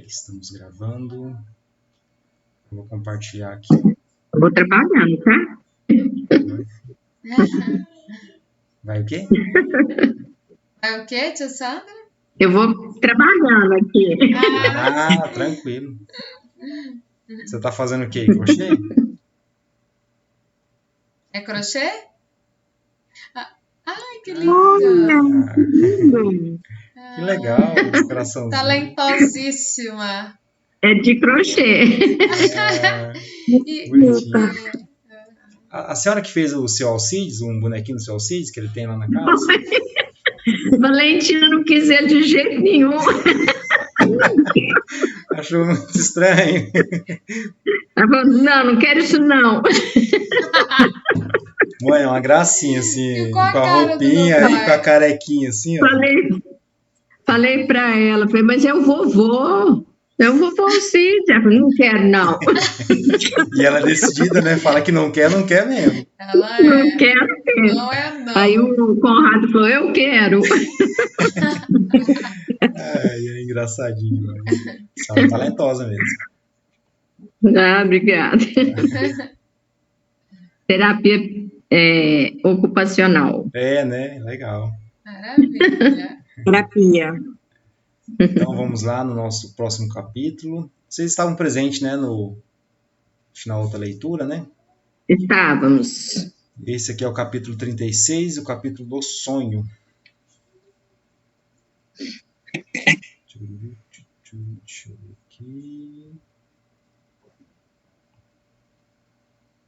Estamos gravando. Eu vou compartilhar aqui. Eu vou trabalhando, tá? Vai o quê? Vai o quê, tia Sandra? Eu vou trabalhando aqui. Ah, tranquilo. Você tá fazendo o quê? Crochê? É crochê? Ai, que lindo! Que legal, inspiraçãozinha. Talentosíssima. É de crochê. Bonitinho. A senhora que fez o seu Alcides, um bonequinho do seu Alcides, que ele tem lá na casa? Valentina não quis ele de jeito nenhum. Achou muito estranho. Ela falou, não quero isso não. Mãe, é uma gracinha assim, Ficou a com a cara do roupinha meu e pai. com a carequinha assim, ó. Falei pra ela, falei, mas é o vovô. É o vovô Alcides. Ela falou, não quero não. E ela é decidida, né? Fala que não quer mesmo. Ela Não é. quero. Não é, não. Aí o Conrado falou, eu quero. Ai, é engraçadinho. Ela é talentosa mesmo. Ah, obrigada. Terapia ocupacional. É, né? Legal. Maravilha. Terapia. Então vamos lá no nosso próximo capítulo. Vocês estavam presentes, né? No final da leitura, né? Estávamos. Esse aqui é o capítulo 36, o capítulo do sonho. Deixa eu ver aqui.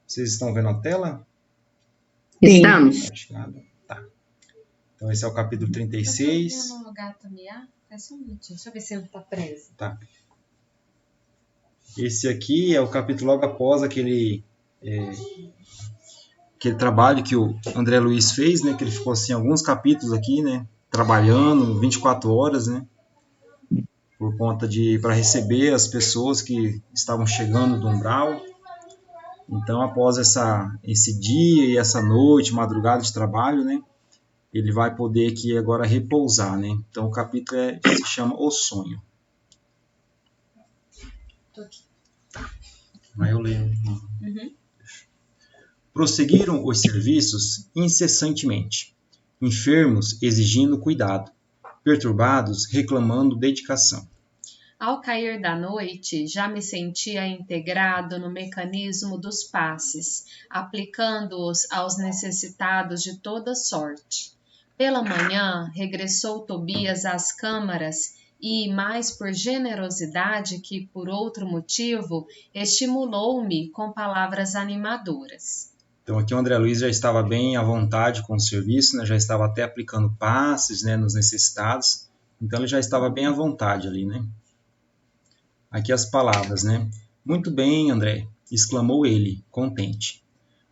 Vocês estão vendo a tela? Estamos. Tá. Então esse é o capítulo 36. Eu tô vendo o gato miar. É só um minutinho. Deixa eu ver se ele tá preso. Tá. Esse aqui é o capítulo logo após aquele trabalho que o André Luiz fez, né? Que ele ficou assim alguns capítulos aqui, né? Trabalhando 24 horas, né? Por conta para receber as pessoas que estavam chegando do umbral. Então, após esse dia e essa noite, madrugada de trabalho, né? Ele vai poder aqui agora repousar, né? Então, o capítulo se chama O Sonho. Tô aqui. Aí eu leio. Uhum. Prosseguiram os serviços incessantemente, enfermos exigindo cuidado, perturbados reclamando dedicação. Ao cair da noite, já me sentia integrado no mecanismo dos passes, aplicando-os aos necessitados de toda sorte. Pela manhã, regressou Tobias às câmaras e, mais por generosidade que por outro motivo, estimulou-me com palavras animadoras. Então aqui o André Luiz já estava bem à vontade com o serviço, né? Já estava até aplicando passes, né, nos necessitados, então ele já estava bem à vontade ali, né? Aqui as palavras, né? Muito bem, André, exclamou ele, contente.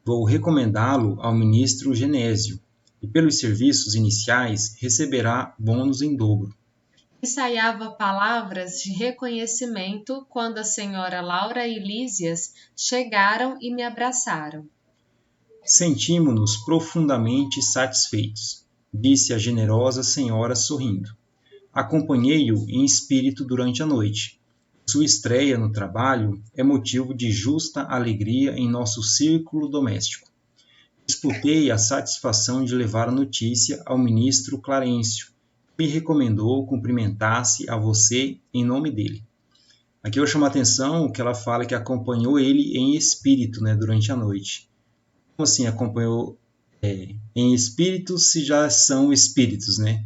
Vou recomendá-lo ao ministro Genésio, e pelos serviços iniciais receberá bônus em dobro. Ensaiava palavras de reconhecimento quando a senhora Laura e Lísias chegaram e me abraçaram. Sentimos-nos profundamente satisfeitos, disse a generosa senhora sorrindo. Acompanhei-o em espírito durante a noite. Sua estreia no trabalho é motivo de justa alegria em nosso círculo doméstico. Disputei a satisfação de levar a notícia ao ministro Clarencio, que me recomendou cumprimentasse a você em nome dele. Aqui eu chamo a atenção que ela fala que acompanhou ele em espírito, né, durante a noite. Como assim acompanhou em espírito se já são espíritos, né?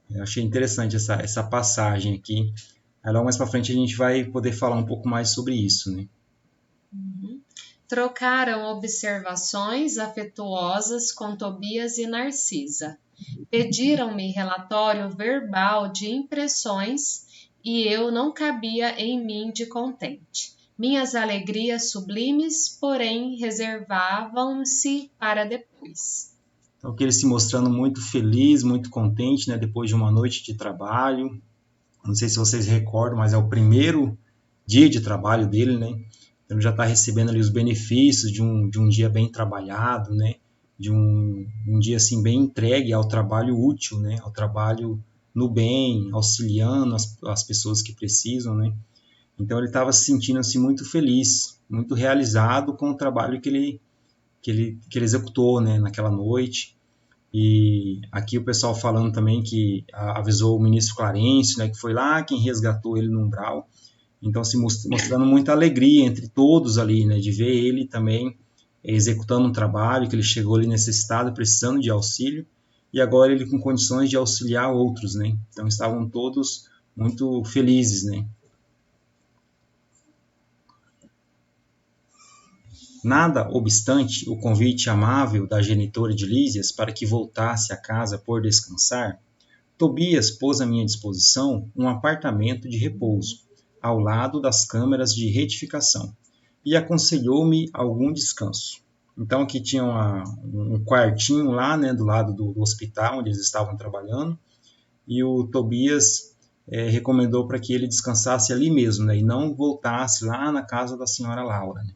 Eu achei interessante essa passagem aqui. Aí logo mais para frente a gente vai poder falar um pouco mais sobre isso, né? Uhum. Trocaram observações afetuosas com Tobias e Narcisa. Pediram-me relatório verbal de impressões e eu não cabia em mim de contente. Minhas alegrias sublimes, porém, reservavam-se para depois. Então, que ele se mostrando muito feliz, muito contente, né? Depois de uma noite de trabalho. Não sei se vocês recordam, mas é o primeiro dia de trabalho dele, né? Então, ele já está recebendo ali os benefícios de um dia bem trabalhado, né? De um dia assim bem entregue ao trabalho útil, né? Ao trabalho no bem, auxiliando as pessoas que precisam, né? Então ele estava se sentindo assim muito feliz, muito realizado com o trabalho que ele executou, né, naquela noite. E aqui o pessoal falando também que avisou o ministro Clarencio, né, que foi lá quem resgatou ele no umbral. Então, se mostrando muita alegria entre todos ali, né, de ver ele também executando um trabalho, que ele chegou ali necessitado, precisando de auxílio, e agora ele com condições de auxiliar outros, né? Então, estavam todos muito felizes, né? Nada obstante o convite amável da genitora de Lísias para que voltasse à casa por descansar, Tobias pôs à minha disposição um apartamento de repouso, ao lado das câmeras de retificação, e aconselhou-me algum descanso. Então aqui tinha um quartinho lá, né, do lado do hospital onde eles estavam trabalhando, e o Tobias recomendou para que ele descansasse ali mesmo, né, e não voltasse lá na casa da senhora Laura, né.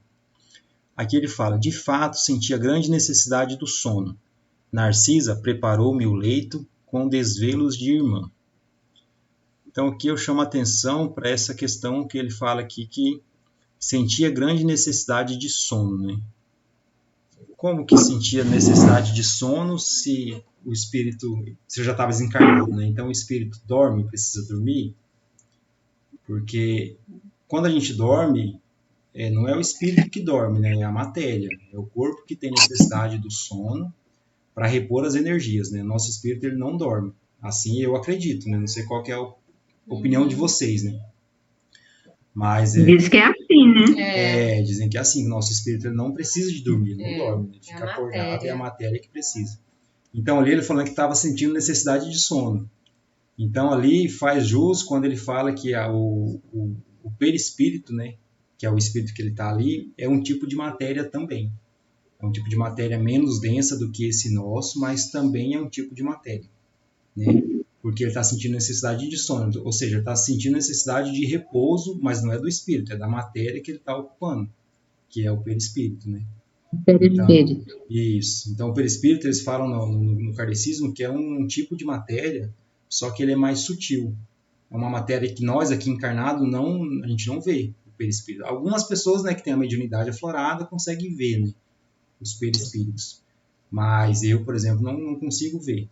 Aqui ele fala: de fato sentia grande necessidade do sono. Narcisa preparou-me o leito com desvelos de irmã. Então aqui eu chamo a atenção para essa questão que ele fala aqui, que sentia grande necessidade de sono, né? Como que sentia necessidade de sono se o espírito, se já estava desencarnado, né? Então o espírito dorme, precisa dormir, porque quando a gente dorme, não é o espírito que dorme, né? É a matéria, é o corpo que tem necessidade do sono para repor as energias, né? Nosso espírito ele não dorme. Assim eu acredito, né? Não sei qual que é a opinião de vocês, né? Mas Diz que é assim, né? dizem que é assim, nosso espírito ele não precisa de dormir, não dorme, ele fica acordado, é a matéria que precisa. Então ali ele falando que estava sentindo necessidade de sono. Então ali faz jus quando ele fala que o perispírito, né, que é o espírito que ele está ali, é um tipo de matéria também. É um tipo de matéria menos densa do que esse nosso, mas também é um tipo de matéria, né? Porque ele está sentindo necessidade de sono, ou seja, está sentindo necessidade de repouso, mas não é do espírito, é da matéria que ele está ocupando, que é o perispírito, né? Perispírito. Então, isso. Então, o perispírito, eles falam no kardecismo que é um tipo de matéria, só que ele é mais sutil. É uma matéria que nós aqui encarnado a gente não vê o perispírito. Algumas pessoas, né, que têm a mediunidade aflorada conseguem ver, né, os perispíritos. Mas eu, por exemplo, não consigo ver.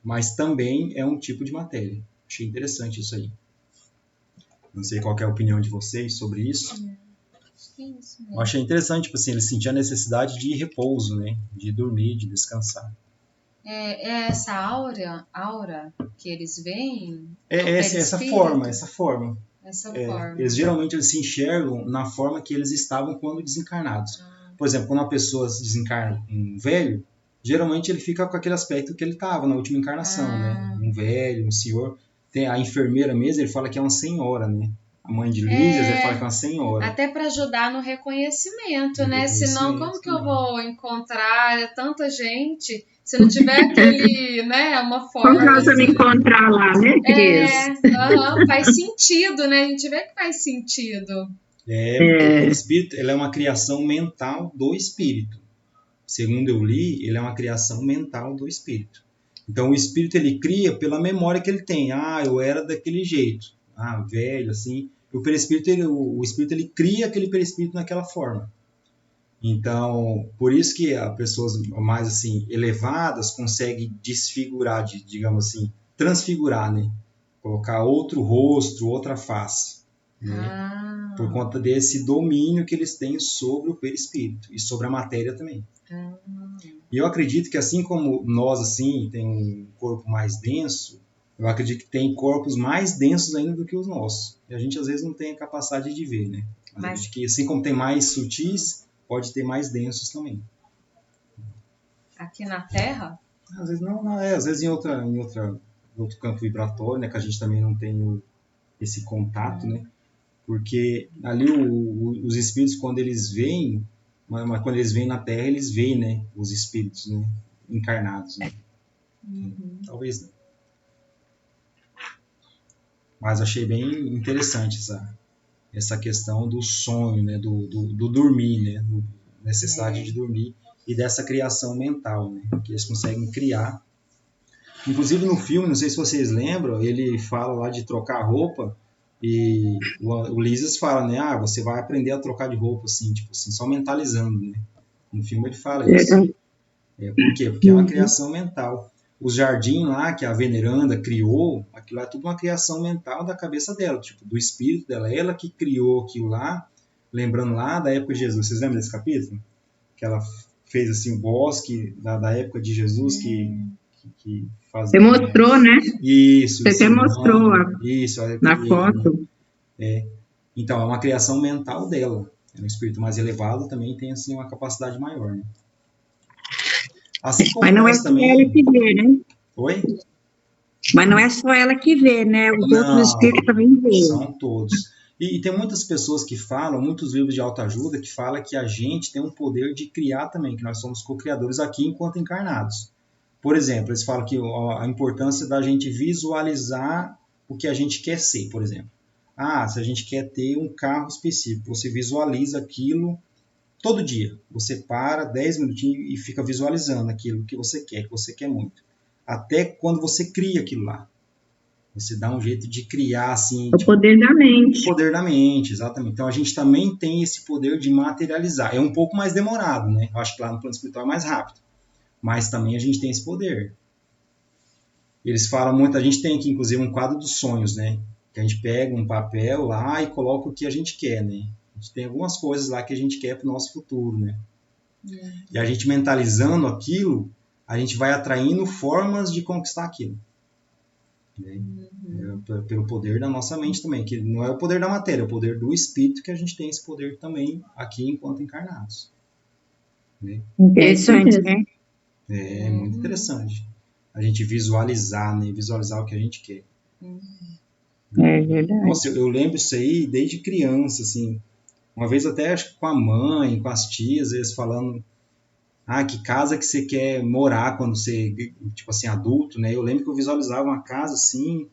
Mas também é um tipo de matéria. Achei interessante isso aí. Não sei qual é a opinião de vocês sobre isso. Eu achei interessante, tipo assim, ele sentia a necessidade de repouso, né? De dormir, de descansar. É essa aura que eles veem? Essa forma. Essa forma. Eles geralmente se enxergam na forma que eles estavam quando desencarnados. Por exemplo, quando uma pessoa desencarna um velho, geralmente ele fica com aquele aspecto que ele estava na última encarnação, né? Um velho, um senhor. Tem a enfermeira mesmo, ele fala que é uma senhora, né? A mãe de Lísias, ele fala que é uma senhora. Até para ajudar no reconhecimento, né? Senão, como que eu vou encontrar tanta gente se não tiver aquele, né? Uma forma. Como nós vamos encontrar lá, né, Cris? Faz sentido, né? A gente vê que faz sentido. O espírito, ele é uma criação mental do espírito. Segundo eu li, ele é uma criação mental do espírito. Então o espírito ele cria pela memória que ele tem. Eu era daquele jeito. Velho, assim. O perispírito, o espírito ele cria aquele perispírito naquela forma. Então, por isso que as pessoas mais assim elevadas conseguem desfigurar, digamos assim, transfigurar, né? Colocar outro rosto, outra face, né? Por conta desse domínio que eles têm sobre o perispírito e sobre a matéria também. E eu acredito que assim como nós assim tem um corpo mais denso, eu acredito que tem corpos mais densos ainda do que os nossos. E a gente às vezes não tem a capacidade de ver, né? Mas acredito que assim como tem mais sutis, pode ter mais densos também. Aqui na Terra? Às vezes às vezes em outro campo vibratório, né, que a gente também não tem esse contato, né? Porque ali os espíritos quando eles vêm, mas quando eles vêm na Terra, eles veem, né, os espíritos, né, encarnados, né? Talvez não. Mas achei bem interessante essa questão do sonho, né, do dormir, né, necessidade de dormir e dessa criação mental, né, que eles conseguem criar Inclusive no filme, não sei se vocês lembram, ele fala lá de trocar roupa e o Lysias fala, né? Ah, você vai aprender a trocar de roupa, assim, tipo assim, só mentalizando, né? No filme ele fala isso. Por quê? Porque é uma criação mental. Os jardins lá que a veneranda criou, aquilo lá é tudo uma criação mental da cabeça dela, tipo, do espírito dela. Ela que criou aquilo lá, lembrando lá da época de Jesus. Vocês lembram desse capítulo? Que ela fez assim o bosque da época de Jesus que fazia. Você mostrou, né? Isso. Você até mostrou isso, na foto. Então, é uma criação mental dela. É um espírito mais elevado também tem assim uma capacidade maior, né? Assim como mas não é só também... ela que vê, né? Oi? Mas não é só ela que vê, né? Os outros espíritos também veem. São todos. E tem muitas pessoas que falam, muitos livros de autoajuda, que falam que a gente tem um poder de criar também, que nós somos co-criadores aqui enquanto encarnados. Por exemplo, eles falam que a importância da gente visualizar o que a gente quer ser, por exemplo. Se a gente quer ter um carro específico, você visualiza aquilo todo dia. Você para 10 minutinhos e fica visualizando aquilo que você quer muito. Até quando você cria aquilo lá. Você dá um jeito de criar, assim... O poder da mente. O poder da mente, exatamente. Então, a gente também tem esse poder de materializar. É um pouco mais demorado, né? Eu acho que lá no plano espiritual é mais rápido. Mas também a gente tem esse poder. Eles falam muito... A gente tem aqui, inclusive, um quadro dos sonhos, né? Que a gente pega um papel lá e coloca o que a gente quer, né? A gente tem algumas coisas lá que a gente quer para o nosso futuro, né? E a gente mentalizando aquilo, a gente vai atraindo formas de conquistar aquilo. Pelo poder da nossa mente também, que não é o poder da matéria, é o poder do espírito, que a gente tem esse poder também aqui enquanto encarnados. Né? Interessante, né? É muito interessante. A gente visualizar, né? Visualizar o que a gente quer. É verdade. Nossa, eu lembro isso aí desde criança, assim. Uma vez até acho que com a mãe, com as tias, eles falando... que casa que você quer morar quando você, tipo assim, adulto, né? Eu lembro que eu visualizava uma casa assim,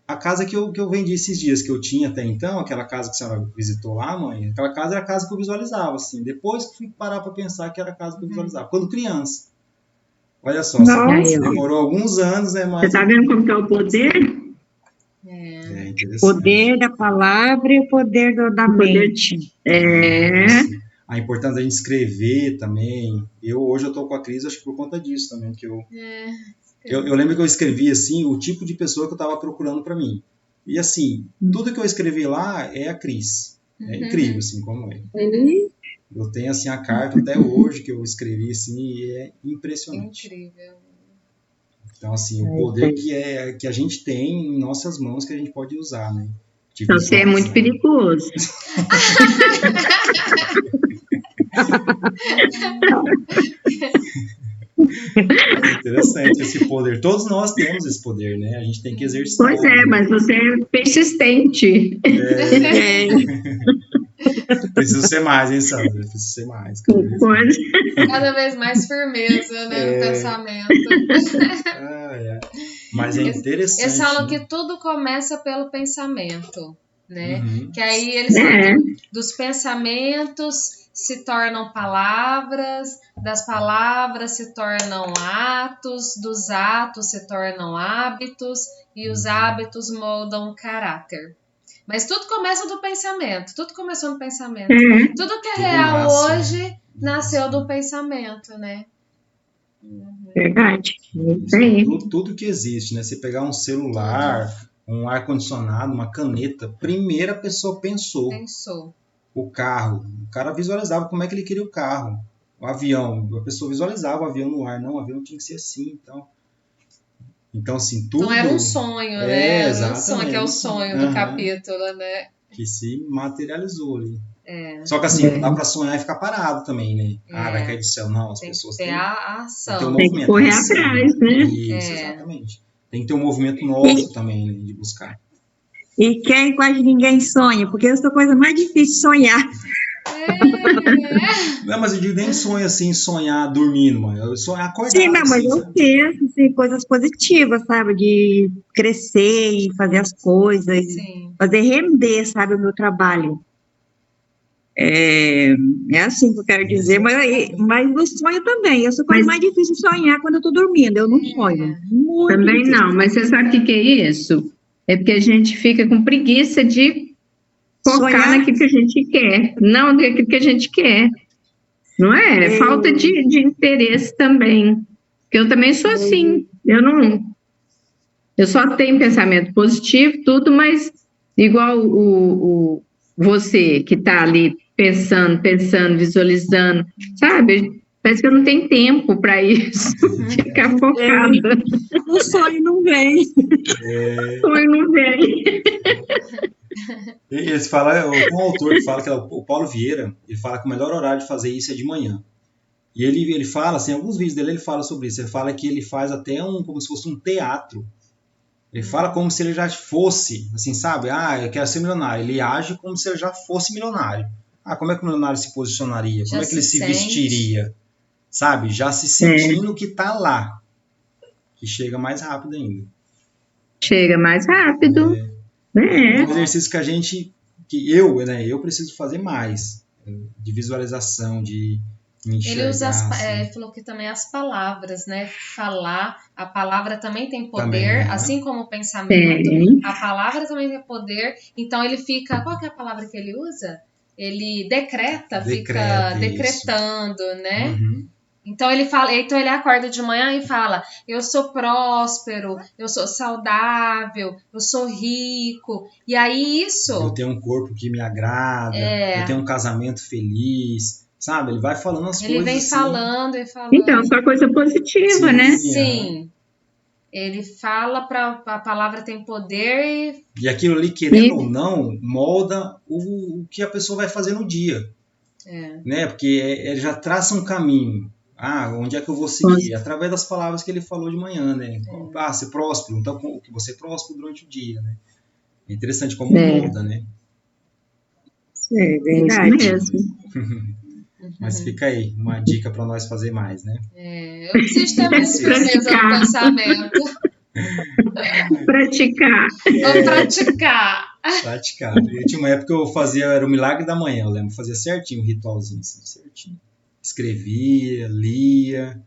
a casa que eu vendi esses dias, que eu tinha até então, aquela casa que a senhora visitou lá, mãe, aquela casa era a casa que eu visualizava, assim. Depois que fui parar para pensar que era a casa que eu visualizava, quando criança. Olha só, demorou alguns anos, né? Mas... Você tá vendo como que é o poder? É interessante. O poder da palavra e o poder da mente. A importância da gente escrever também. Hoje eu tô com a Cris, acho que por conta disso também, que eu lembro que eu escrevi assim, o tipo de pessoa que eu estava procurando para mim. E assim, tudo que eu escrevi lá é a Cris. É incrível, assim, como é. Eu tenho assim a carta até hoje que eu escrevi assim, e é impressionante. Incrível. Então, assim, o poder que a gente tem em nossas mãos que a gente pode usar, né? Então, você é muito perigoso. É interessante esse poder. Todos nós temos esse poder, né? A gente tem que exercitar. Pois é, mas você é persistente. Preciso ser mais, hein, Sandra? Preciso ser mais. Cada vez mais firmeza, né, no pensamento. Mas é interessante. Eles falam que tudo começa pelo pensamento, né? Que aí eles falam dos pensamentos se tornam palavras, das palavras se tornam atos, dos atos se tornam hábitos e os hábitos moldam o caráter. Mas tudo começa do pensamento, tudo começou no pensamento. Tudo que é real hoje nasceu do pensamento, né? Verdade. Tudo que existe, né? Você pegar um celular, um ar-condicionado, uma caneta, primeira pessoa pensou. O carro, o cara visualizava como é que ele queria o carro. O avião, a pessoa visualizava o avião no ar. Não, o avião tinha que ser assim, então assim, tudo... Então era um sonho, né? Exatamente. Um sonho, que é o sonho do capítulo, né? Que se materializou ali. Só que assim, não dá pra sonhar e ficar parado também, né? Vai cair do céu. Não, as pessoas têm a ação. Tem um movimento. Tem que correr atrás, né? Isso, exatamente. Tem que ter um movimento nosso também, né? De buscar. E quem quase ninguém sonha, porque essa é a coisa mais difícil de sonhar. Não, mas eu digo nem sonho assim, sonhar dormindo, mãe. Eu sonho acordar. Sim, não, mas eu penso assim, coisas positivas, sabe? De crescer e fazer as coisas, fazer render, sabe, o meu trabalho. É assim que eu quero dizer, mas no sonho também. Essa coisa mais difícil de sonhar quando eu estou dormindo. Eu não sonho. Muito Também difícil. não, mas você sabe o que é isso? É porque a gente fica com preguiça de focar Sonhar? naquilo que a gente quer, não naquilo que a gente quer. Não é? Falta de interesse também. Porque eu também sou assim. Eu só tenho pensamento positivo, tudo, mas igual você que está ali pensando, visualizando, sabe? Parece que eu não tenho tempo para isso, ficar focada. O sonho não vem. O sonho não vem. Eles falam, tem um autor que fala, que é o Paulo Vieira, ele fala que o melhor horário de fazer isso é de manhã. E ele fala, assim, em alguns vídeos dele ele fala sobre isso. Ele fala que ele faz até como se fosse um teatro. Ele fala como se ele já fosse, assim, sabe? Eu quero ser milionário. Ele age como se ele já fosse milionário. Como é que o milionário se posicionaria? Como é que ele se vestiria? Sabe? Já se sentindo que tá lá. Que chega mais rápido ainda. Chega mais rápido. É um exercício que eu preciso fazer mais. De visualização, de enxergar. Ele usa assim. falou que também as palavras, né? Falar, a palavra também tem poder, Também, assim como o pensamento, Tem. a palavra também tem poder. Então ele fica, qual que é a palavra que ele usa? Ele decreta, fica Decreta, decretando, né? Uhum. Então ele acorda de manhã e fala: eu sou próspero, eu sou saudável, eu sou rico. E aí Eu tenho um corpo que me agrada, eu tenho um casamento feliz, sabe? Ele vai falando as coisas. Ele vem assim. falando e falando. Então, só coisa positiva, né? Sim. Ele fala a palavra tem poder e aquilo ali, querendo ou não, molda o que a pessoa vai fazer no dia. Né? Porque ele já traça um caminho. Onde é que eu vou seguir? Através das palavras que ele falou de manhã, né? Ser próspero. Então, que você é próspero durante o dia, né? É interessante como molda, né? É verdade. Isso mesmo. Mas fica aí, uma dica para nós fazer mais, né? Eu preciso ter mais firmeza no pensamento. Praticar. Vou praticar. Praticar. Eu tinha uma época que eu fazia, era o milagre da manhã, eu lembro, fazia certinho o ritualzinho, assim, certinho. Escrevia, lia,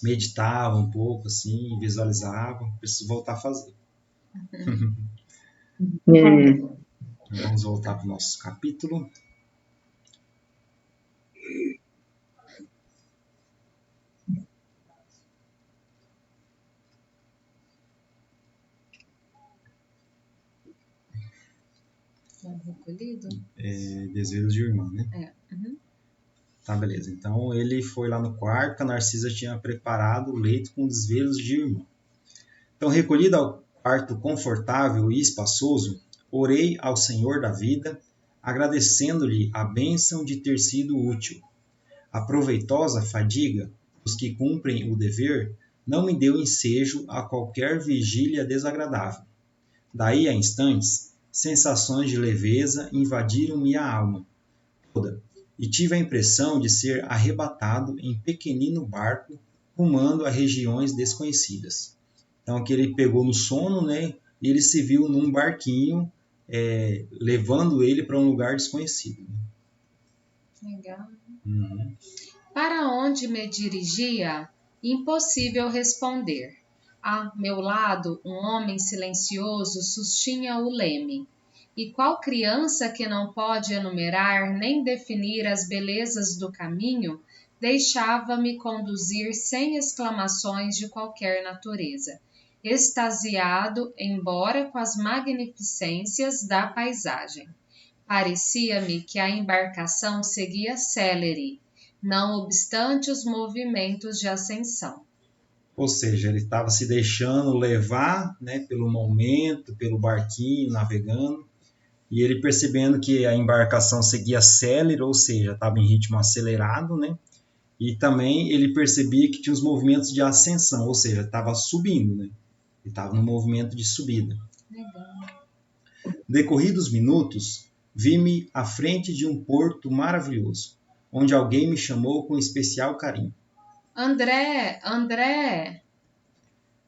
meditava um pouco, assim, visualizava. Preciso voltar a fazer. Vamos voltar para o nosso capítulo. Recolhido? Desvelos de irmã, né? Uhum. Tá, beleza. Então ele foi lá no quarto, a Narcisa tinha preparado o leito com desvelos de irmã. Então, recolhido ao quarto confortável e espaçoso, orei ao Senhor da vida, agradecendo-lhe a bênção de ter sido útil. A proveitosa fadiga dos que cumprem o dever não me deu ensejo a qualquer vigília desagradável. Daí a instantes, sensações de leveza invadiram-me a alma toda, e tive a impressão de ser arrebatado em pequenino barco rumando a regiões desconhecidas. Então, aqui ele pegou no sono, né? E ele se viu num barquinho, levando ele para um lugar desconhecido. Legal. Uhum. Para onde me dirigia? Impossível responder. A meu lado, um homem silencioso sustinha o leme. E qual criança que não pode enumerar nem definir as belezas do caminho, deixava-me conduzir sem exclamações de qualquer natureza, extasiado, embora com as magnificências da paisagem. Parecia-me que a embarcação seguia célere, não obstante os movimentos de ascensão. Ou seja, ele estava se deixando levar, né, pelo momento, pelo barquinho, navegando, e ele percebendo que a embarcação seguia célere, ou seja, estava em ritmo acelerado, né? E também ele percebia que tinha os movimentos de ascensão, ou seja, estava subindo, né? Ele estava no movimento de subida. Legal. Decorridos minutos, vi-me à frente de um porto maravilhoso, onde alguém me chamou com especial carinho. André, André!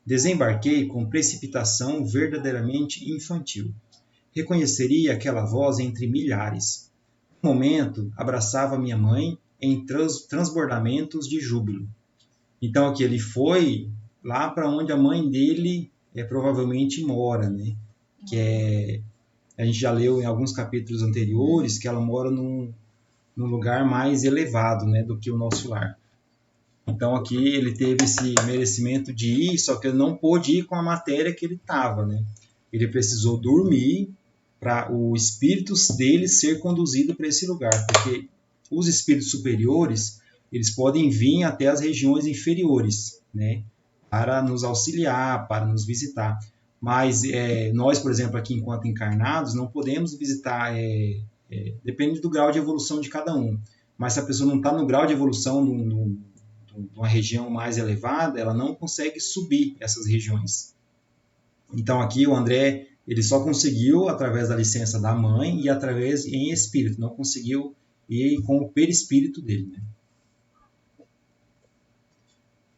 Desembarquei com precipitação verdadeiramente infantil. Reconheceria aquela voz entre milhares. No momento, abraçava minha mãe em transbordamentos de júbilo. Então, aqui ele foi lá para onde a mãe dele provavelmente mora, né? A gente já leu em alguns capítulos anteriores que ela mora num lugar mais elevado, né, do que o nosso lar. Então aqui ele teve esse merecimento de ir, só que ele não pôde ir com a matéria que ele estava, né? Ele precisou dormir para o espírito dele ser conduzido para esse lugar, porque os espíritos superiores, eles podem vir até as regiões inferiores, né, para nos auxiliar, para nos visitar. Mas nós, por exemplo, aqui enquanto encarnados, não podemos visitar, depende do grau de evolução de cada um. Mas se a pessoa não está no grau de evolução de uma região mais elevada, ela não consegue subir essas regiões. Então aqui o André, ele só conseguiu através da licença da mãe e através em espírito, não conseguiu ir com o perispírito dele, né?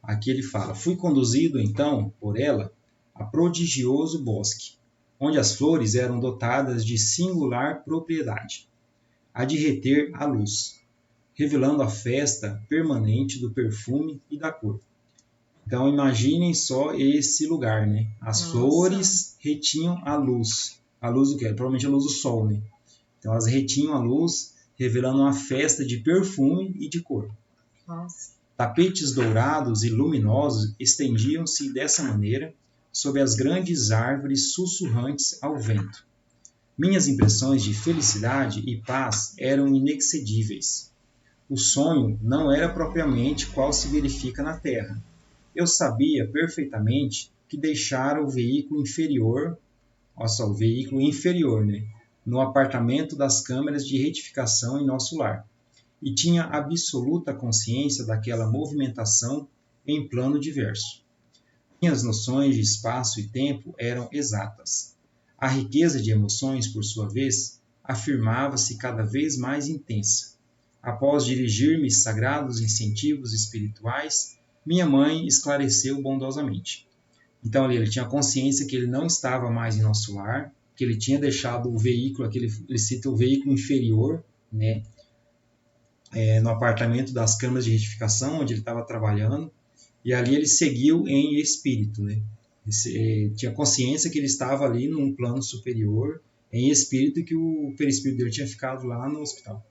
Aqui ele fala: fui conduzido então por ela a prodigioso bosque, onde as flores eram dotadas de singular propriedade, a de reter a luz, revelando a festa permanente do perfume e da cor. Então imaginem só esse lugar, né? As flores retinham a luz. A luz do quê? Provavelmente a luz do sol, né? Então elas retinham a luz, revelando uma festa de perfume e de cor. Nossa. Tapetes dourados e luminosos estendiam-se dessa maneira sob as grandes árvores sussurrantes ao vento. Minhas impressões de felicidade e paz eram inexcedíveis. O sonho não era propriamente qual se verifica na Terra. Eu sabia perfeitamente que deixara o veículo inferior, né, no apartamento das câmeras de retificação em nosso lar, e tinha absoluta consciência daquela movimentação em plano diverso. Minhas noções de espaço e tempo eram exatas. A riqueza de emoções, por sua vez, afirmava-se cada vez mais intensa. Após dirigir-me sagrados incentivos espirituais, minha mãe esclareceu bondosamente. Então ali ele tinha consciência que ele não estava mais em nosso lar, que ele tinha deixado o veículo, aqui ele cita o veículo inferior, né, no apartamento das câmaras de retificação, onde ele estava trabalhando, e ali ele seguiu em espírito, né? Tinha consciência que ele estava ali num plano superior, em espírito, e que o perispírito dele tinha ficado lá no hospital.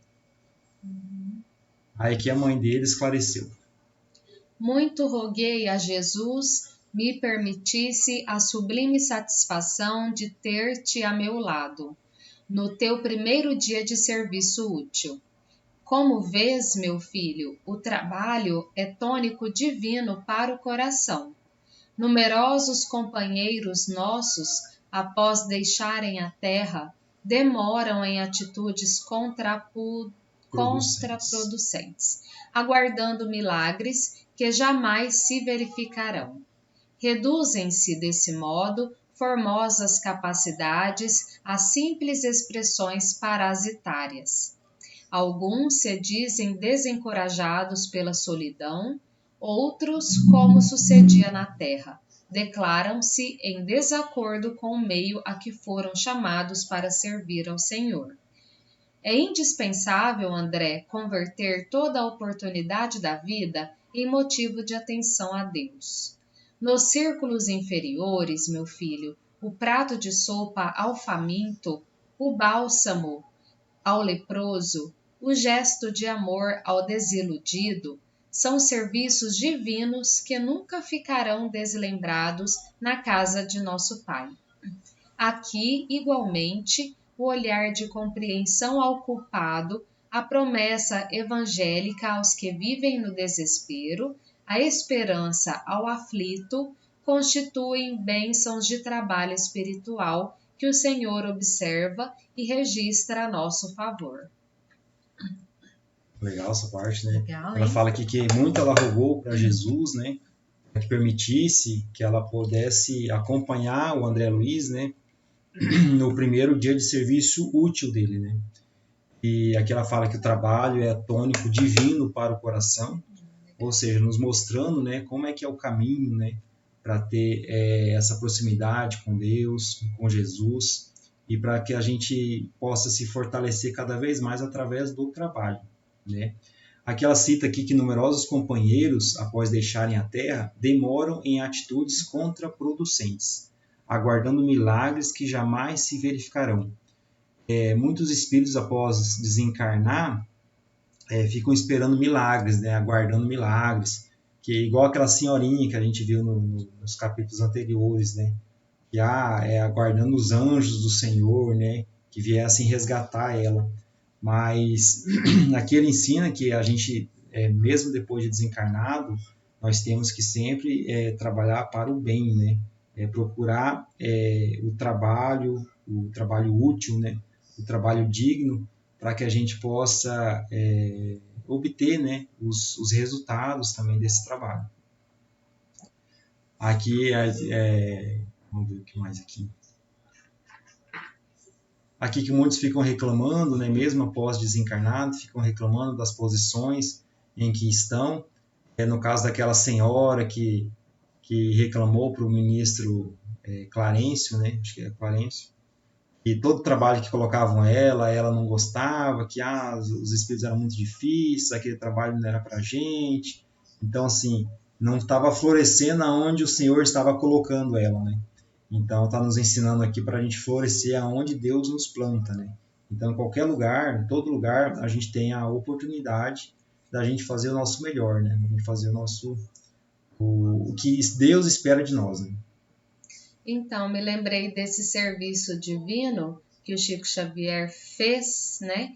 Aí que a mãe dele esclareceu. Muito roguei a Jesus me permitisse a sublime satisfação de ter-te a meu lado, no teu primeiro dia de serviço útil. Como vês, meu filho, o trabalho é tônico divino para o coração. Numerosos companheiros nossos, após deixarem a terra, demoram em atitudes contraproducentes, aguardando milagres que jamais se verificarão. Reduzem-se, desse modo, formosas capacidades a simples expressões parasitárias. Alguns se dizem desencorajados pela solidão, outros, como sucedia na terra, declaram-se em desacordo com o meio a que foram chamados para servir ao Senhor. É indispensável, André, converter toda a oportunidade da vida em motivo de atenção a Deus. Nos círculos inferiores, meu filho, o prato de sopa ao faminto, o bálsamo ao leproso, o gesto de amor ao desiludido, são serviços divinos que nunca ficarão deslembrados na casa de nosso Pai. Aqui, igualmente, o olhar de compreensão ao culpado, a promessa evangélica aos que vivem no desespero, a esperança ao aflito, constituem bênçãos de trabalho espiritual que o Senhor observa e registra a nosso favor. Legal essa parte, né? Legal, ela fala aqui que muito ela rogou para Jesus, né, que permitisse que ela pudesse acompanhar o André Luiz, né, no primeiro dia de serviço útil dele, né? E aqui ela fala que o trabalho é tônico divino para o coração, ou seja, nos mostrando, né, como é que é o caminho, né, para ter essa proximidade com Deus, com Jesus. e para que a gente possa se fortalecer cada vez mais através do trabalho, né? Aqui ela cita aqui que numerosos companheiros, após deixarem a terra, demoram em atitudes contraproducentes, aguardando milagres que jamais se verificarão. Muitos espíritos, após desencarnar, ficam esperando milagres, né? Aguardando milagres, que é igual aquela senhorinha que a gente viu nos capítulos anteriores, né? Que aguardando os anjos do Senhor, né? Que viessem resgatar ela. Mas aqui ele ensina que a gente, mesmo depois de desencarnado, nós temos que sempre trabalhar para o bem, né? Procurar o trabalho útil, né? O trabalho digno, para que a gente possa obter, né? os resultados também desse trabalho. Aqui, vamos ver o que mais aqui. Aqui que muitos ficam reclamando, né, mesmo após desencarnado, ficam reclamando das posições em que estão. No caso daquela senhora que reclamou para o ministro Clarencio, né, acho que é Clarencio, e todo o trabalho que colocavam ela não gostava, que os espíritos eram muito difíceis, aquele trabalho não era para a gente. Então, assim, não estava florescendo aonde o Senhor estava colocando ela, né? Então, está nos ensinando aqui para a gente florescer aonde Deus nos planta, né? Então, em qualquer lugar, em todo lugar, a gente tem a oportunidade da gente fazer o nosso melhor, né? De fazer o que Deus espera de nós, né? Então, me lembrei desse serviço divino que o Chico Xavier fez, né?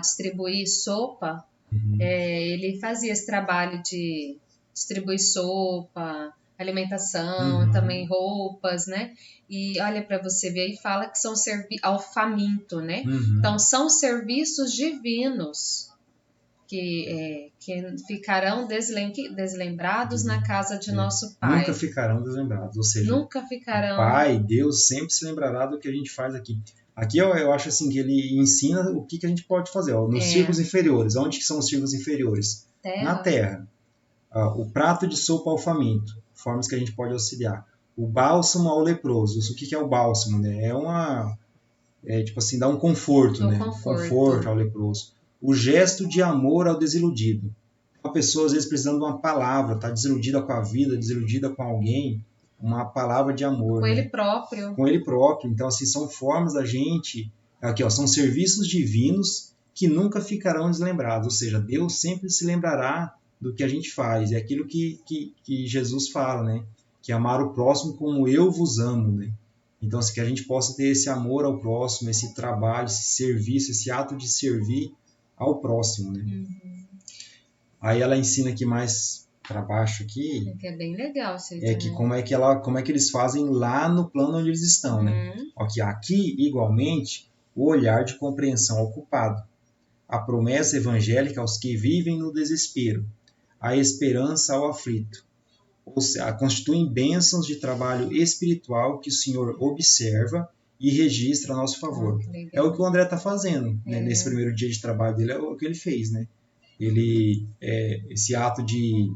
Distribuir sopa. Ele fazia esse trabalho de distribuir sopa, alimentação, também roupas, né? E olha para você ver, aí fala que são ao faminto, né? Então, são serviços divinos que ficarão deslembrados na casa de nosso Pai. Nunca ficarão deslembrados, ou seja, nunca ficarão. O Pai, Deus, sempre se lembrará do que a gente faz aqui. Aqui eu acho assim que ele ensina o que a gente pode fazer. Nos círculos inferiores. Onde que são os círculos inferiores? Terra. Na Terra. O prato de sopa ao faminto, formas que a gente pode auxiliar. O bálsamo ao leproso. O que é o bálsamo? Né? Tipo assim, dá um conforto, né? Conforto ao leproso. O gesto de amor ao desiludido. Uma pessoa, às vezes, precisando de uma palavra, está desiludida com a vida, desiludida com alguém, uma palavra de amor. Com ele próprio. Com ele próprio. Então, assim, são formas da gente... Aqui, são serviços divinos que nunca ficarão deslembrados. Ou seja, Deus sempre se lembrará do que a gente faz. É aquilo que Jesus fala, né? Que amar o próximo como eu vos amo, né? Então, assim, que a gente possa ter esse amor ao próximo, esse trabalho, esse serviço, esse ato de servir ao próximo, né? Aí ela ensina aqui mais para baixo aqui, que é bem legal isso aí, que como é que eles fazem lá no plano onde eles estão, né? Aqui igualmente o olhar de compreensão ao culpado, a promessa evangélica aos que vivem no desespero, a esperança ao aflito, ou seja, constituem bênçãos de trabalho espiritual que o Senhor observa e registra a nosso favor. É o que o André está fazendo, né? Nesse primeiro dia de trabalho dele, é o que ele fez, né? Esse ato de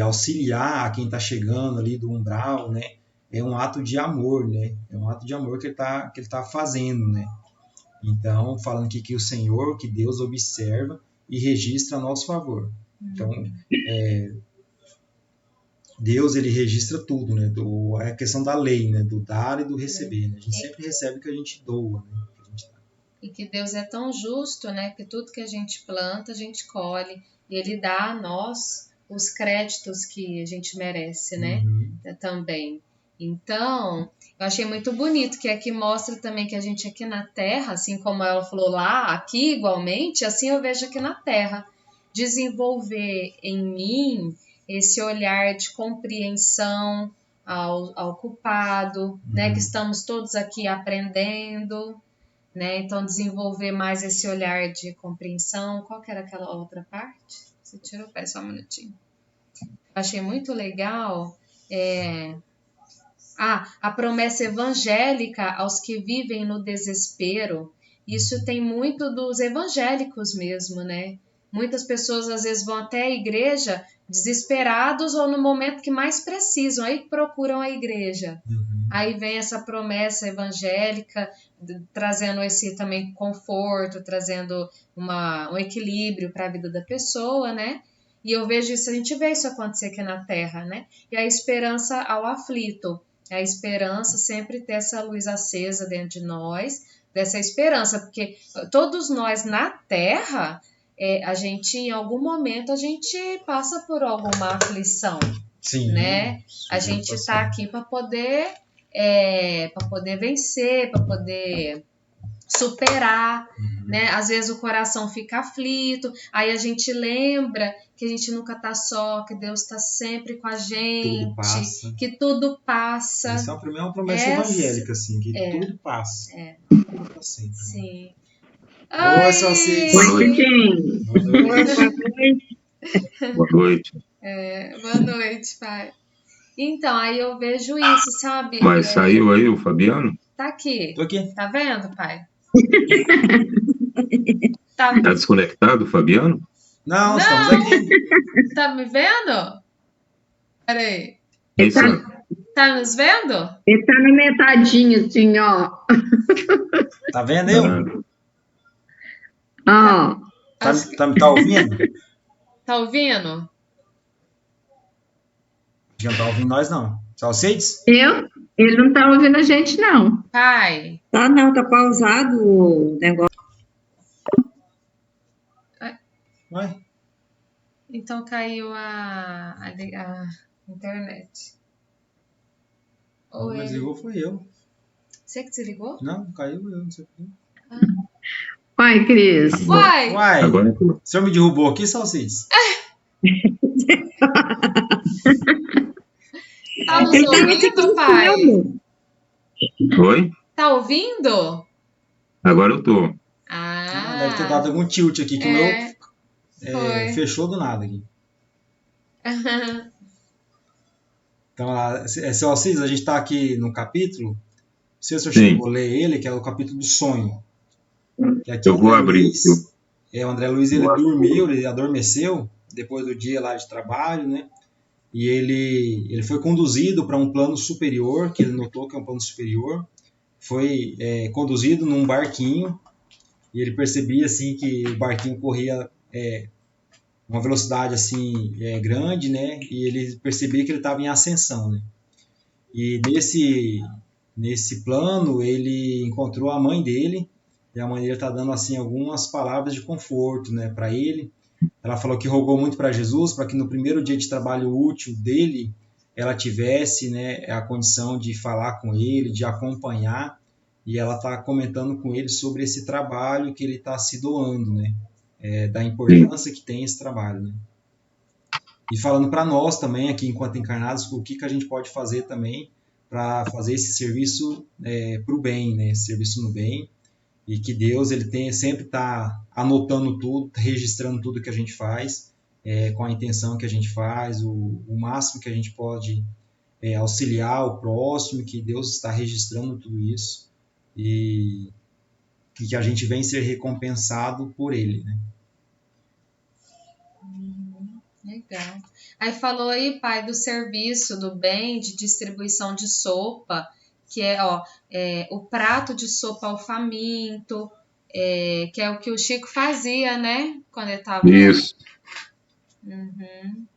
auxiliar a quem está chegando ali do umbral, né? É um ato de amor, né? É um ato de amor que ele tá fazendo, né? Então, falando aqui que o Senhor, que Deus observa e registra a nosso favor. Então, Deus, ele registra tudo, né? É a questão da lei, né? Do dar e do receber, né? A gente sempre recebe o que a gente doa, né? E que Deus é tão justo, né? Que tudo que a gente planta, a gente colhe. E Ele dá a nós os créditos que a gente merece, né? Também. Então, eu achei muito bonito que aqui mostra também que a gente aqui na Terra, assim como ela falou lá, aqui igualmente, assim eu vejo aqui na Terra. Desenvolver em mim esse olhar de compreensão ao culpado, né? Que estamos todos aqui aprendendo, né? Então, desenvolver mais esse olhar de compreensão. Qual que era aquela outra parte? Você tirou o pé, só um minutinho. Achei muito legal. A promessa evangélica aos que vivem no desespero. Isso tem muito dos evangélicos mesmo, né? Muitas pessoas às vezes vão até a igreja desesperados ou no momento que mais precisam, aí procuram a igreja. Aí vem essa promessa evangélica, trazendo esse também conforto, trazendo um equilíbrio para a vida da pessoa, né? E eu vejo isso, a gente vê isso acontecer aqui na Terra, né? E a esperança ao aflito, a esperança sempre ter essa luz acesa dentro de nós, dessa esperança, porque todos nós na Terra, a gente, em algum momento, a gente passa por alguma aflição, Sim, né? A gente está aqui para poder vencer, para poder superar, né? Às vezes o coração fica aflito, aí a gente lembra que a gente nunca tá só, que Deus está sempre com a gente, que tudo passa. Isso é uma promessa evangélica, assim, que tudo passa. Tudo pra sempre. Sim. Oi, Salsicha. Oi, gente. Boa noite. Boa noite, pai. Então, aí eu vejo isso, sabe? Mas saiu aí o Fabiano? Tá aqui. Tô aqui. Tá vendo, pai? Tá desconectado o Fabiano? Não, estamos aqui. Tá me vendo? Peraí. Isso. Tá nos vendo? Ele tá na metadinha, assim, ó. Tá vendo eu? Ó. Tá ouvindo? Tá ouvindo? Não tá ouvindo nós, não. Salsites? Ele não tá ouvindo a gente, não. Pai. Tá não, tá pausado o negócio. Ué? Então caiu a internet. Mas desligou foi eu. Você que desligou? Não, caiu eu, não sei por quê. Pai, Cris. Uai! Uai, o senhor me derrubou aqui, Salsites? Tá nos ouvindo, pai? Oi? Tá ouvindo? Agora eu tô. Deve ter dado algum tilt aqui, que o meu fechou do nada aqui. Então, seu Alcides, a gente está aqui no capítulo, se o senhor chegou a ler ele, que é o capítulo do sonho. Que aqui eu vou abrir. O André Luiz, ele dormiu, ele adormeceu, depois do dia lá de trabalho, né? E ele foi conduzido para um plano superior, que ele notou que é um plano superior, foi conduzido num barquinho, e ele percebia assim que o barquinho corria uma velocidade assim grande, né? E ele percebia que ele estava em ascensão, né? E nesse plano ele encontrou a mãe dele, e a mãe dele está dando assim algumas palavras de conforto, né, para ele. Ela falou que rogou muito para Jesus para que no primeiro dia de trabalho útil dele ela tivesse, né, a condição de falar com ele, de acompanhar, e ela está comentando com ele sobre esse trabalho que ele está se doando, né, da importância que tem esse trabalho, né. E falando para nós também aqui enquanto encarnados, o que a gente pode fazer também para fazer esse serviço para o bem, né, esse serviço no bem, e que Deus ele sempre está anotando tudo, registrando tudo que a gente faz, com a intenção que a gente faz, o máximo que a gente pode auxiliar o próximo, que Deus está registrando tudo isso e que a gente vem ser recompensado por Ele, né? Legal. Aí falou aí, pai, do serviço do bem, de distribuição de sopa, que o prato de sopa ao faminto, que é o que o Chico fazia, né? Quando ele estava... Isso. Uhum.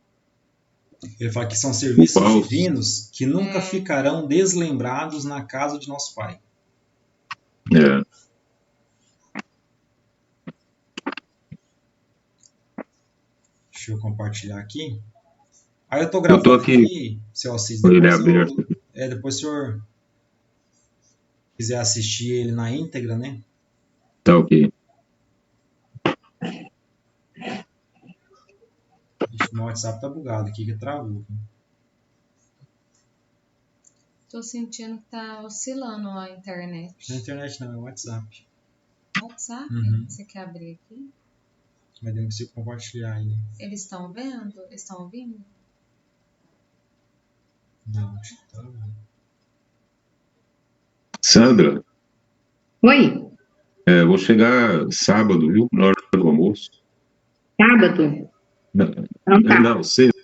Ele fala que são serviços divinos que nunca ficarão deslembrados na casa de nosso Pai. Deixa eu compartilhar aqui. Aí eu tô gravando aqui, seu Alcides, depois o senhor quiser assistir ele na íntegra, né? Tá ok. Meu WhatsApp tá bugado aqui, que travou. Tô sentindo que tá oscilando a internet. Não é internet não, é WhatsApp. WhatsApp? Uhum. Você quer abrir aqui? Mas eu não consigo compartilhar ainda. Eles estão vendo? Eles estão ouvindo? Não, acho que tá vendo. Sandra? Oi? Vou chegar sábado, viu? Na hora do almoço. Sábado? Não, sexta.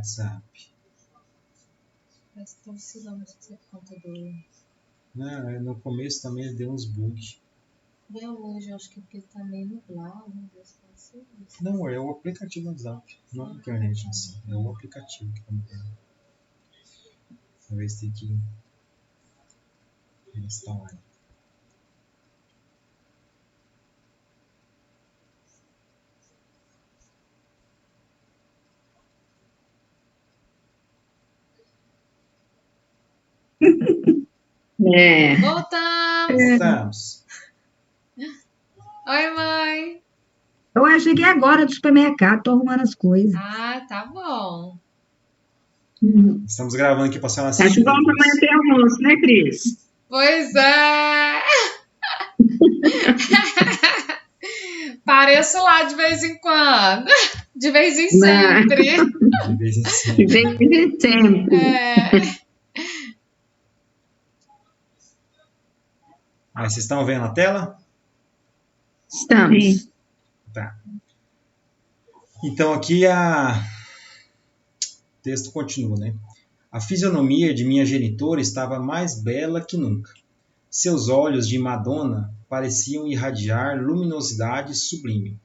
WhatsApp. Parece que tá oscilando por conta do... Não, no começo também ele deu uns bugs. Hoje, eu acho que porque tá meio nublado, né? Não, é o aplicativo do WhatsApp, não a internet em si. É o aplicativo que tá mudando. Talvez tenha que instalar. Voltamos! Voltamos. Oi, mãe! Eu achei que é agora do supermercado, tô arrumando as coisas. Ah, tá bom. Estamos gravando aqui para a senhora Tá assistir de volta depois. amanhã tem almoço, né, Cris? Pois é! Pareço lá de vez em quando. De vez em sempre. De vez em sempre. De vez em sempre. Mas vocês estão vendo a tela? Estamos. Tá. Então aqui o texto continua, né? A fisionomia de minha genitora estava mais bela que nunca. Seus olhos de Madonna pareciam irradiar luminosidade sublime.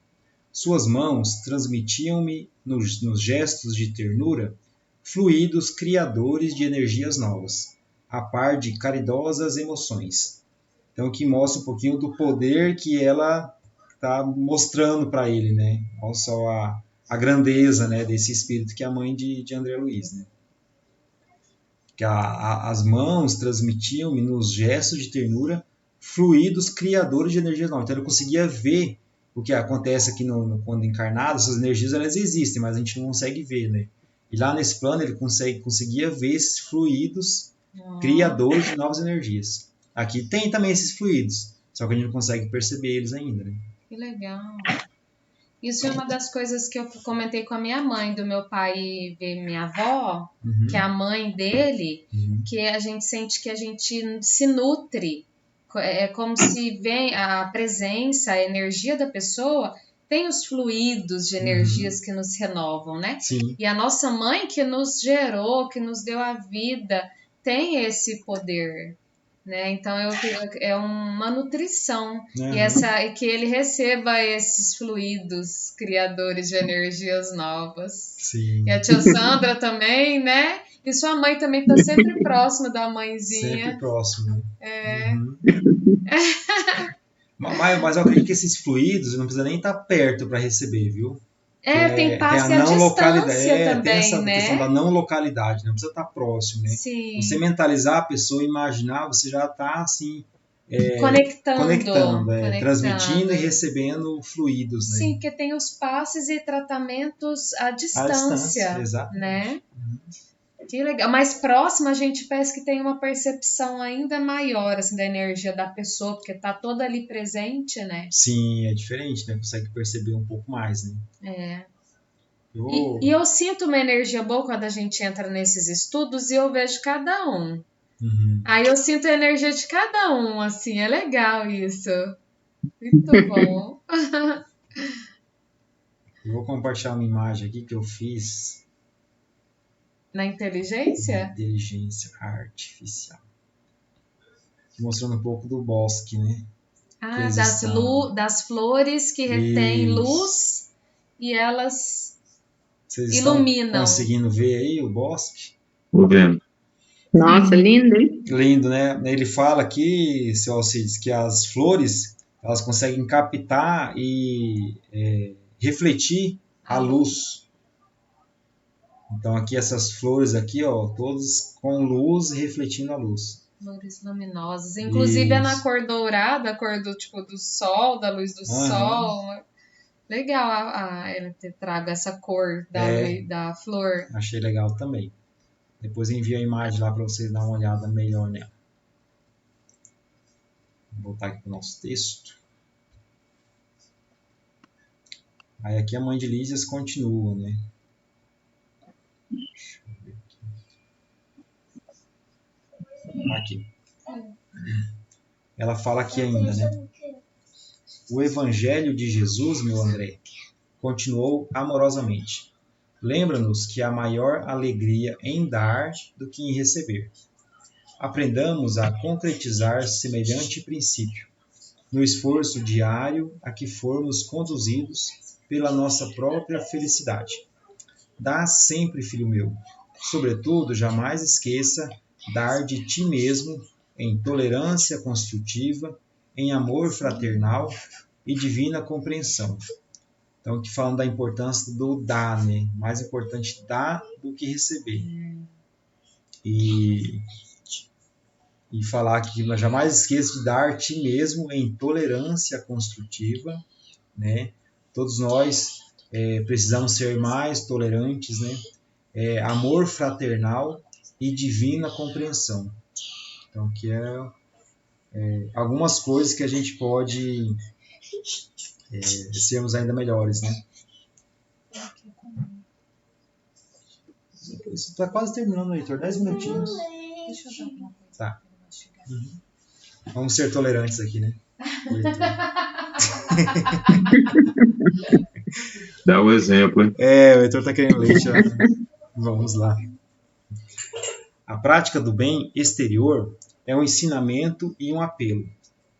Suas mãos transmitiam-me, nos gestos de ternura, fluidos criadores de energias novas, a par de caridosas emoções. Então aqui mostra um pouquinho do poder que ela está mostrando para ele, né? Olha só a grandeza, né, desse espírito que é a mãe de André Luiz, né? Que as mãos transmitiam-me nos gestos de ternura fluidos criadores de energias novas. Então ele conseguia ver o que acontece aqui quando encarnado, essas energias elas existem, mas a gente não consegue ver, né? E lá nesse plano ele conseguia ver esses fluidos criadores de novas energias. Aqui tem também esses fluidos, só que a gente não consegue perceber eles ainda, né? Que legal. Isso é uma das coisas que eu comentei com a minha mãe, do meu pai ver minha avó, que é a mãe dele, que a gente sente que a gente se nutre. É como se vem a presença, a energia da pessoa, tem os fluidos de energias que nos renovam, né? Sim. E a nossa mãe que nos gerou, que nos deu a vida, tem esse poder. Né? Então é uma nutrição e que ele receba esses fluidos criadores de energias novas. Sim. E a tia Sandra também, né? E sua mãe também está sempre próxima da mãezinha. Sempre próximo, né? É. Mas eu acredito que esses fluidos não precisa nem estar perto para receber, viu? Tem passe à distância também, tem essa né? questão da não localidade, não precisa estar próximo, né? Sim. Você mentalizar a pessoa, imaginar, você já está assim conectando, transmitindo e recebendo fluidos, né? Sim, porque tem os passes e tratamentos à distância, exatamente. Né? Que legal. Mais próximo a gente parece que tem uma percepção ainda maior assim, da energia da pessoa, porque tá toda ali presente, né? Sim, é diferente, né? Consegue perceber um pouco mais, né? E eu sinto uma energia boa quando a gente entra nesses estudos e eu vejo cada um. Aí eu sinto a energia de cada um, assim, é legal isso. Muito bom. Eu vou compartilhar uma imagem aqui que eu fiz. Na inteligência? Inteligência artificial. Mostrando um pouco do bosque, né? Das flores que retêm luz e elas Vocês iluminam. Estão conseguindo ver aí o bosque? Tô vendo. Nossa, lindo, hein? Lindo, né? Ele fala aqui, seu Alcides, que as flores elas conseguem captar e refletir a luz. Então aqui essas flores aqui, ó, todas com luz refletindo a luz. Flores luminosas. Inclusive é na cor dourada, a cor do tipo do sol, da luz do sol. Legal ela ter trago essa cor da flor. Achei legal também. Depois envio a imagem lá para vocês dar uma olhada melhor nela. Vou voltar aqui para o nosso texto. Aí aqui a mãe de Lísias continua, né? Deixa eu ver aqui. Ela fala aqui ainda, né? O Evangelho de Jesus, meu André, continuou amorosamente. Lembra-nos que há maior alegria em dar do que em receber. Aprendamos a concretizar semelhante princípio no esforço diário a que formos conduzidos pela nossa própria felicidade. Dá sempre, filho meu. Sobretudo, jamais esqueça dar de ti mesmo em tolerância construtiva, em amor fraternal e divina compreensão. Então, aqui falando da importância do dar, né? Mais importante dar do que receber. E falar que jamais esqueça de dar a ti mesmo em tolerância construtiva, né? Todos nós precisamos ser mais tolerantes, né? Amor fraternal e divina compreensão. Então, que algumas coisas que a gente pode sermos ainda melhores, né? Isso está quase terminando, Heitor. 10 minutinhos. Deixa eu dar alguma coisa. Tá. Vamos ser tolerantes aqui, né? Dá um exemplo, hein? O Heitor tá querendo leite. Vamos lá. A prática do bem exterior é um ensinamento e um apelo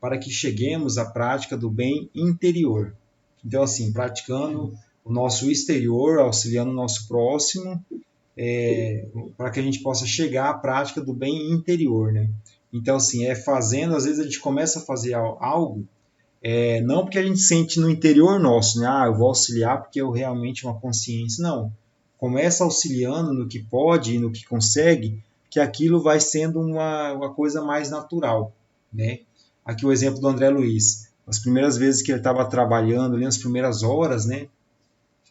para que cheguemos à prática do bem interior. Então, assim, praticando o nosso exterior, auxiliando o nosso próximo, para que a gente possa chegar à prática do bem interior, né? Então, assim, fazendo, às vezes a gente começa a fazer algo, não porque a gente sente no interior nosso, né? Eu vou auxiliar porque eu realmente uma consciência. Não. Começa auxiliando no que pode e no que consegue, que aquilo vai sendo uma coisa mais natural, né? Aqui o exemplo do André Luiz. As primeiras vezes que ele estava trabalhando, ali nas primeiras horas, né?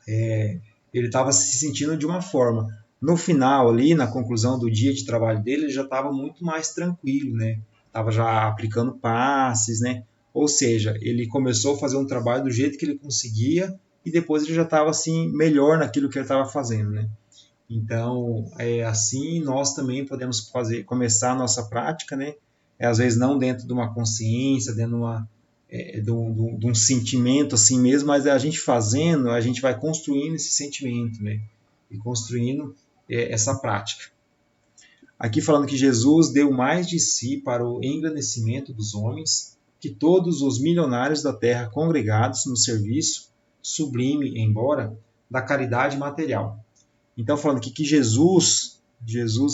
Ele estava se sentindo de uma forma. No final, ali, na conclusão do dia de trabalho dele, ele já estava muito mais tranquilo, né? Estava já aplicando passes, né? Ou seja, ele começou a fazer um trabalho do jeito que ele conseguia e depois ele já estava assim melhor naquilo que ele estava fazendo, né? Então, assim nós também podemos começar a nossa prática, né? Às vezes não dentro de uma consciência, dentro de um sentimento assim mesmo, mas a gente fazendo, a gente vai construindo esse sentimento, né? E construindo essa prática. Aqui falando que Jesus deu mais de si para o engrandecimento dos homens que todos os milionários da terra congregados no serviço sublime, embora, da caridade material. Então, falando aqui que Jesus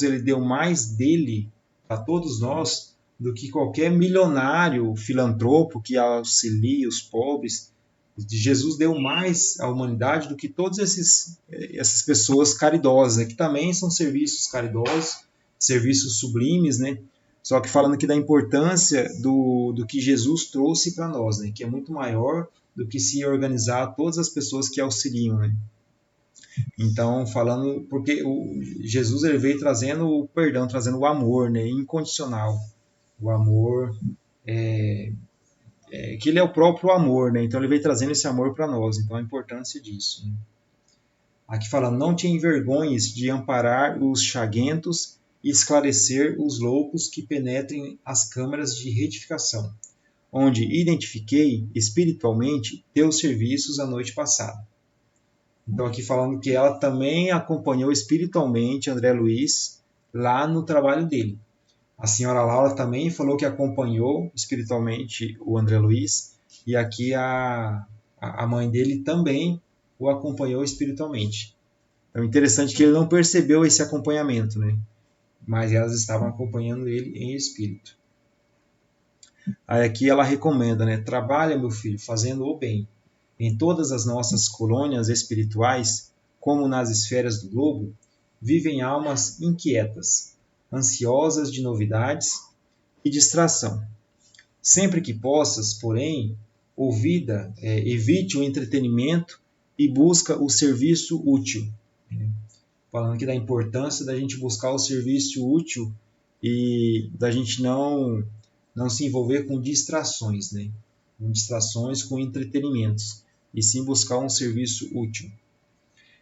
ele deu mais dele para todos nós do que qualquer milionário filantropo que auxilia os pobres. Jesus deu mais à humanidade do que todas essas pessoas caridosas, né? Que também são serviços caridosos, serviços sublimes, né? Só que falando aqui da importância do que Jesus trouxe para nós, né? Que é muito maior do que se organizar todas as pessoas que auxiliam, né? Então, falando, porque Jesus ele veio trazendo o perdão, trazendo o amor, né? Incondicional. O amor, que ele é o próprio amor, né? Então ele veio trazendo esse amor para nós. Então a importância disso, né? Aqui fala, não te envergonhes de amparar os chaguentos e esclarecer os loucos que penetrem as câmaras de retificação, onde identifiquei espiritualmente teus serviços a noite passada. Então aqui falando que ela também acompanhou espiritualmente André Luiz lá no trabalho dele. A senhora Laura também falou que acompanhou espiritualmente o André Luiz, e aqui a mãe dele também o acompanhou espiritualmente. Então, interessante que ele não percebeu esse acompanhamento, né? Mas elas estavam acompanhando ele em espírito. Aí aqui ela recomenda, né? Trabalha, meu filho, fazendo o bem. Em todas as nossas colônias espirituais, como nas esferas do globo, vivem almas inquietas, ansiosas de novidades e distração. Sempre que possas, porém, evite o entretenimento e busca o serviço útil. Falando aqui da importância da gente buscar o serviço útil e da gente não se envolver com distrações, né? Com distrações, com entretenimentos, e sim buscar um serviço útil.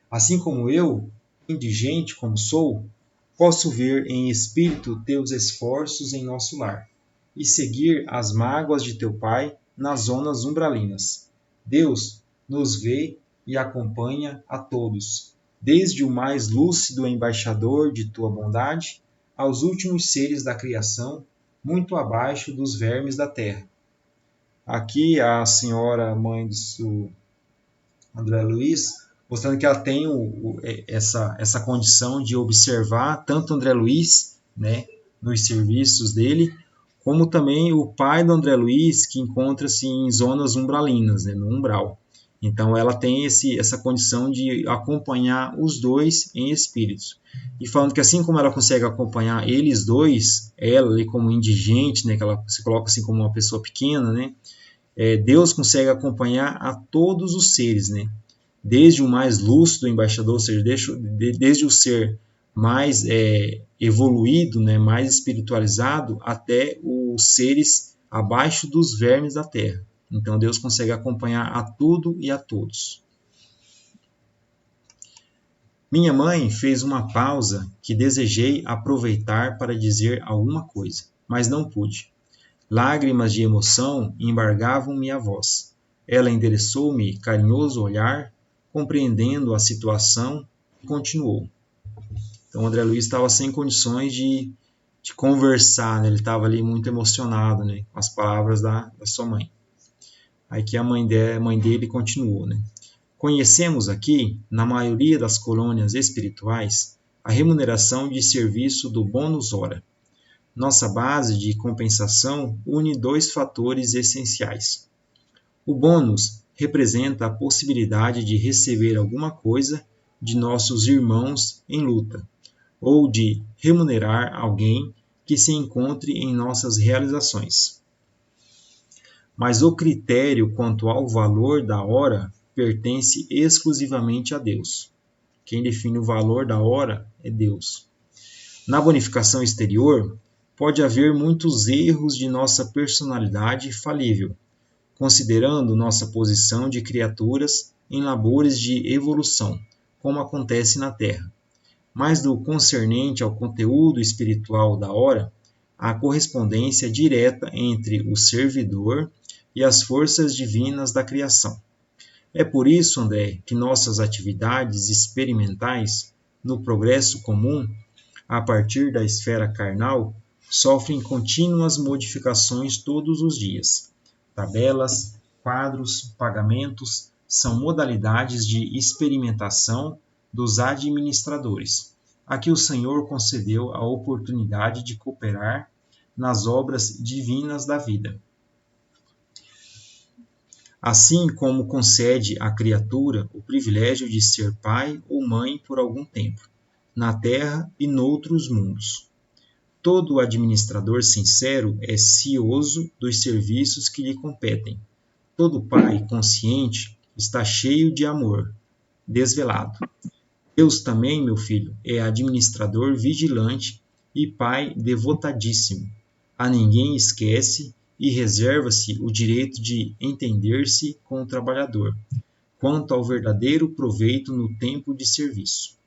Assim como eu, indigente como sou, posso ver em espírito teus esforços em nosso lar e seguir as mágoas de teu pai nas zonas umbralinas. Deus nos vê e acompanha a todos. desde o mais lúcido embaixador de tua bondade, aos últimos seres da criação, muito abaixo dos vermes da terra. Aqui a senhora mãe do André Luiz, mostrando que ela tem essa condição de observar tanto André Luiz, né, nos serviços dele, como também o pai do André Luiz, que encontra-se em zonas umbralinas, né, no umbral. Então ela tem essa condição de acompanhar os dois em espíritos. E falando que assim como ela consegue acompanhar eles dois, ela ali como indigente, né, que ela se coloca assim como uma pessoa pequena, né, Deus consegue acompanhar a todos os seres, né, desde o mais lúcido embaixador, ou seja, desde o ser mais evoluído, né, mais espiritualizado, até os seres abaixo dos vermes da terra. Então Deus consegue acompanhar a tudo e a todos. Minha mãe fez uma pausa que desejei aproveitar para dizer alguma coisa, mas não pude. Lágrimas de emoção embargavam minha voz. Ela endereçou-me carinhoso olhar, compreendendo a situação, e continuou. Então André Luiz estava sem condições de conversar, né? Ele estava ali muito emocionado, né, com as palavras da sua mãe. Aí que a mãe dele continuou, né? Conhecemos aqui, na maioria das colônias espirituais, a remuneração de serviço do bônus hora. Nossa base de compensação une dois fatores essenciais. O bônus representa a possibilidade de receber alguma coisa de nossos irmãos em luta, ou de remunerar alguém que se encontre em nossas realizações. Mas o critério quanto ao valor da hora pertence exclusivamente a Deus. Quem define o valor da hora é Deus. Na bonificação exterior, pode haver muitos erros de nossa personalidade falível, considerando nossa posição de criaturas em labores de evolução, como acontece na Terra. Mas do concernente ao conteúdo espiritual da hora, há correspondência direta entre o servidor e as forças divinas da criação. É por isso, André, que nossas atividades experimentais no progresso comum, a partir da esfera carnal, sofrem contínuas modificações todos os dias. Tabelas, quadros, pagamentos são modalidades de experimentação dos administradores, a que o Senhor concedeu a oportunidade de cooperar nas obras divinas da vida. Assim como concede à criatura o privilégio de ser pai ou mãe por algum tempo, na terra e noutros mundos. Todo administrador sincero é cioso dos serviços que lhe competem. Todo pai consciente está cheio de amor, desvelado. Deus também, meu filho, é administrador vigilante e pai devotadíssimo. A ninguém esquece e reserva-se o direito de entender-se com o trabalhador, quanto ao verdadeiro proveito no tempo de serviço.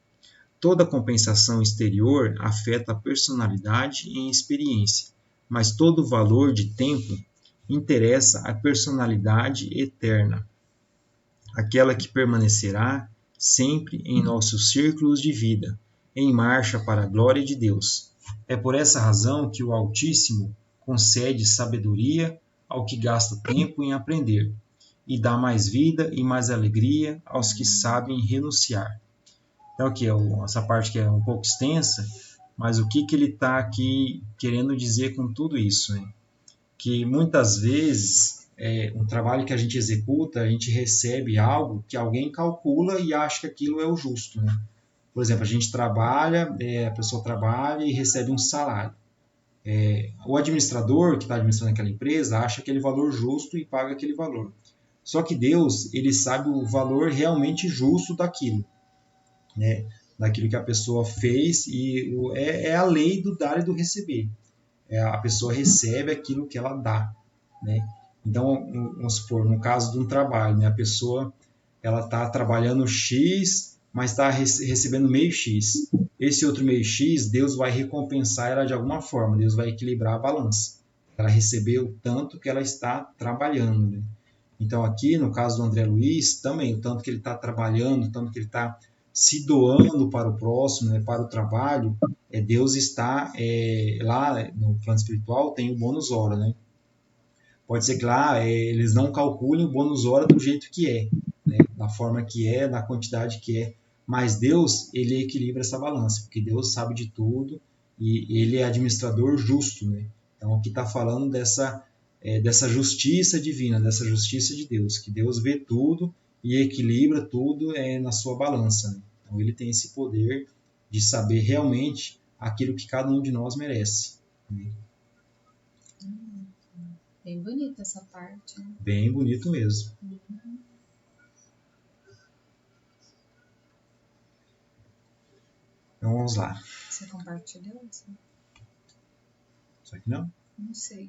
Toda compensação exterior afeta a personalidade e a experiência, mas todo valor de tempo interessa a personalidade eterna, aquela que permanecerá sempre em nossos círculos de vida, em marcha para a glória de Deus. É por essa razão que o Altíssimo concede sabedoria ao que gasta tempo em aprender, e dá mais vida e mais alegria aos que sabem renunciar. Então, aqui, essa parte que é um pouco extensa, mas o que ele está aqui querendo dizer com tudo isso? Né? Que muitas vezes, um trabalho que a gente executa, a gente recebe algo que alguém calcula e acha que aquilo é o justo. Né? Por exemplo, a gente trabalha, a pessoa trabalha e recebe um salário. O administrador que está administrando aquela empresa acha aquele valor justo e paga aquele valor. Só que Deus, ele sabe o valor realmente justo daquilo, né? Daquilo que a pessoa fez, e é a lei do dar e do receber. A pessoa recebe aquilo que ela dá, né? Então, vamos supor, no caso de um trabalho, né? A pessoa está trabalhando X, mas está recebendo meio X. Esse outro meio X, Deus vai recompensar ela de alguma forma, Deus vai equilibrar a balança. Ela recebeu o tanto que ela está trabalhando, né? Então aqui, no caso do André Luiz, também, o tanto que ele está trabalhando, o tanto que ele está se doando para o próximo, né, para o trabalho, Deus está lá no plano espiritual, tem o bônus hora, né? Pode ser que lá eles não calculem o bônus hora do jeito que é, né, da forma que é, da quantidade que é, mas Deus, ele equilibra essa balança, porque Deus sabe de tudo e ele é administrador justo, né? Então aqui está falando dessa justiça divina, dessa justiça de Deus, que Deus vê tudo e equilibra tudo na sua balança, né? Então ele tem esse poder de saber realmente aquilo que cada um de nós merece, né? Bem bonita essa parte, né? Bem bonito mesmo. Então vamos lá. Você compartilhou isso? Isso aqui não? Não sei.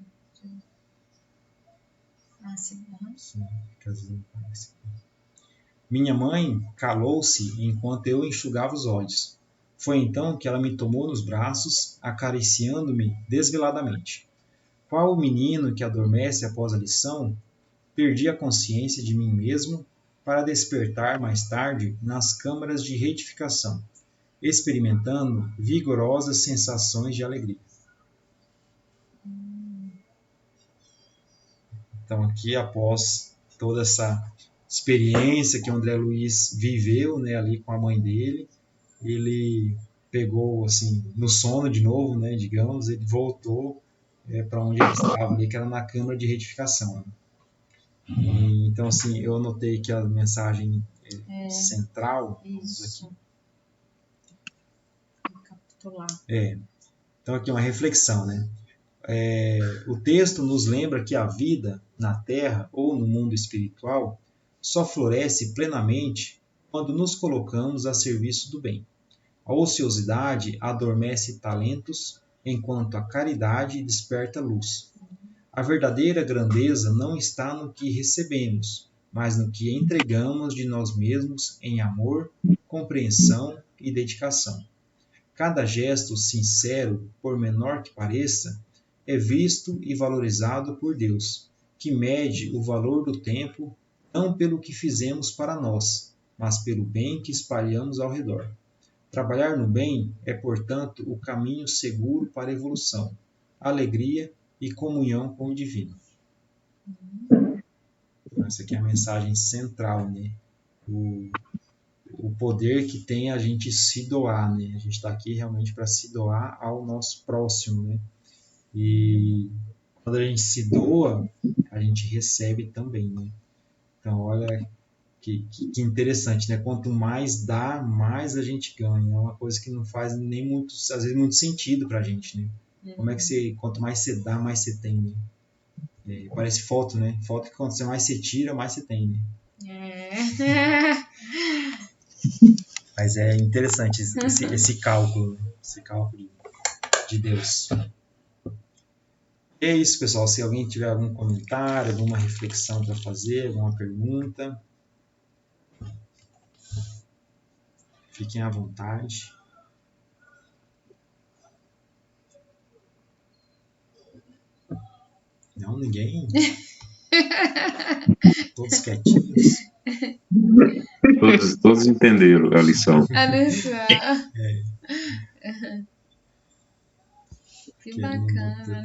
Ah, sim. Uhum. Sim, casinho, parece. Minha mãe calou-se enquanto eu enxugava os olhos. Foi então que ela me tomou nos braços, acariciando-me desveladamente. Qual o menino que adormece após a lição, perdi a consciência de mim mesmo para despertar mais tarde nas câmaras de retificação, experimentando vigorosas sensações de alegria. Então, aqui, após toda essa experiência que o André Luiz viveu, né, ali com a mãe dele, ele pegou, assim, no sono de novo, né, digamos, ele voltou para onde ele estava ali, que era na câmara de retificação. Então, assim, eu anotei que a mensagem central... Isso. Recapitular. Então, aqui uma reflexão, né? O texto nos lembra que a vida na Terra ou no mundo espiritual só floresce plenamente quando nos colocamos a serviço do bem. A ociosidade adormece talentos, enquanto a caridade desperta luz. A verdadeira grandeza não está no que recebemos, mas no que entregamos de nós mesmos em amor, compreensão e dedicação. Cada gesto sincero, por menor que pareça, é visto e valorizado por Deus, que mede o valor do tempo não pelo que fizemos para nós, mas pelo bem que espalhamos ao redor. Trabalhar no bem é, portanto, o caminho seguro para a evolução, alegria e comunhão com o divino. Essa aqui é a mensagem central, né? O poder que tem a gente se doar, né? A gente está aqui realmente para se doar ao nosso próximo, né? E quando a gente se doa, a gente recebe também, né? Então, olha que interessante, né? Quanto mais dá, mais a gente ganha. É uma coisa que não faz nem muito, às vezes, muito sentido pra gente, né? Como é que quanto mais você dá, mais você tem, né? Parece foto, né? Foto que quanto mais você tira, mais você tem, né? Mas é interessante esse cálculo, né? Esse cálculo de Deus. É isso, pessoal. Se alguém tiver algum comentário, alguma reflexão para fazer, alguma pergunta, fiquem à vontade. Não, ninguém? Todos quietinhos? Todos entenderam a lição. A lição. Que bacana.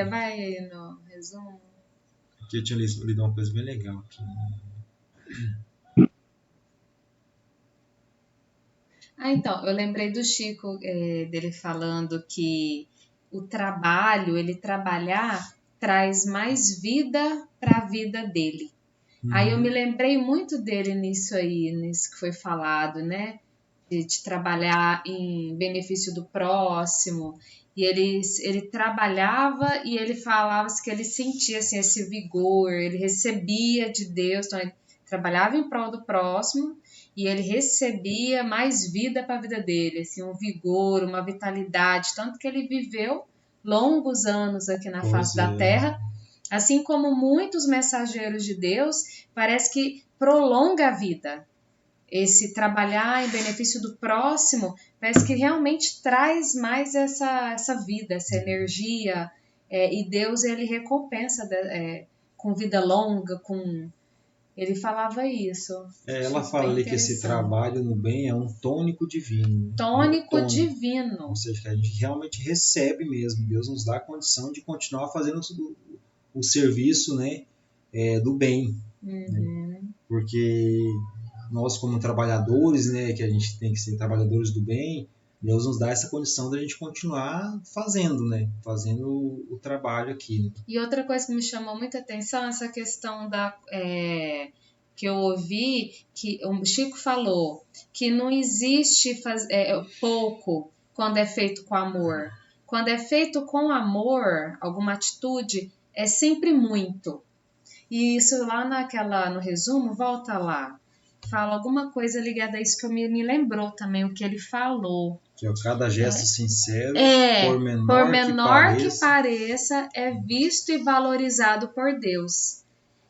Vai aí no resumo. Aqui eu tinha lido uma coisa bem legal aqui. Então, eu lembrei do Chico, dele falando que o trabalho, ele trabalhar, traz mais vida para a vida dele. Aí eu me lembrei muito dele nisso que foi falado, né? De trabalhar em benefício do próximo. E ele trabalhava e ele falava que ele sentia assim, esse vigor, ele recebia de Deus, então ele trabalhava em prol do próximo e ele recebia mais vida para a vida dele, assim, um vigor, uma vitalidade, tanto que ele viveu longos anos aqui na face da Terra, assim como muitos mensageiros de Deus, parece que prolonga a vida. Esse trabalhar em benefício do próximo parece que realmente traz mais essa vida, essa energia, e Deus ele recompensa com vida longa, com Ele falava isso. Ela Achei fala bem ali que esse interessante. trabalho no bem é um tônico divino, né? Tônico Tônico. divino. Ou seja, que a gente realmente recebe mesmo. Deus nos dá a condição de continuar fazendo o serviço, né, do bem. Uhum. Porque nós, como trabalhadores, né, que a gente tem que ser trabalhadores do bem, Deus nos dá essa condição da gente continuar fazendo, né? Fazendo o trabalho aqui. Né? E outra coisa que me chamou muita atenção é essa questão que eu ouvi, que o Chico falou, que não existe pouco quando é feito com amor. Quando é feito com amor, alguma atitude, é sempre muito. E isso lá no resumo, volta lá. Fala alguma coisa ligada a isso que me lembrou também, o que ele falou. Que é cada gesto sincero, por menor menor que que pareça, é visto e valorizado por Deus.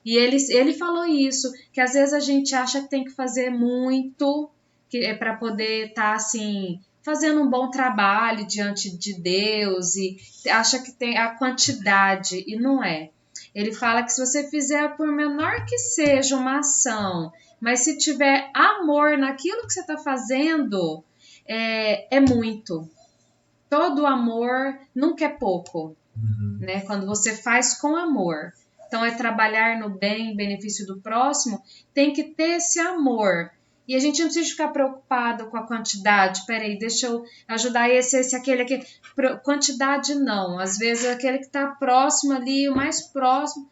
E ele falou isso, que às vezes a gente acha que tem que fazer muito, que é para poder estar assim, fazendo um bom trabalho diante de Deus, e acha que tem a quantidade, e não é. Ele fala que se você fizer, por menor que seja uma ação, mas se tiver amor naquilo que você está fazendo, é muito. Todo amor nunca é pouco, né? Quando você faz com amor. Então, é trabalhar no bem, em benefício do próximo, tem que ter esse amor. E a gente não precisa ficar preocupado com a quantidade. Peraí, deixa eu ajudar esse, aquele. Quantidade não. Às vezes, aquele que está próximo ali, o mais próximo.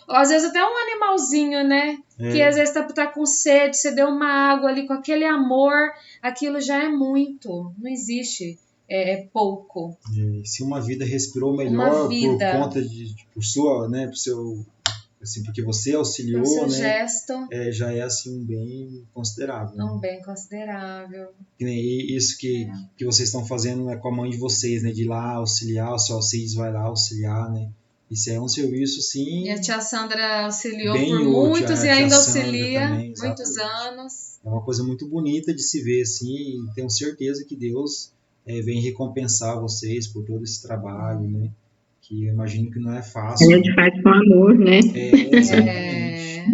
Às vezes, até um animalzinho, né? Que às vezes tá com sede, você deu uma água ali com aquele amor, aquilo já é muito. Não existe pouco. Se uma vida respirou melhor por conta por sua, né, por seu, assim, porque você auxiliou, o seu né, gesto, já é assim um bem considerável. Um bem considerável. E isso que vocês estão fazendo, né, com a mãe de vocês, né, de ir lá auxiliar, o seu Alcides vai lá auxiliar, né. Isso é um serviço, sim. E a tia Sandra auxiliou bem por útil, muitos e ainda auxilia também, muitos anos. É uma coisa muito bonita de se ver, assim, e tenho certeza que Deus vem recompensar vocês por todo esse trabalho, né? Que eu imagino que não é fácil. A gente faz com amor, né? Exatamente.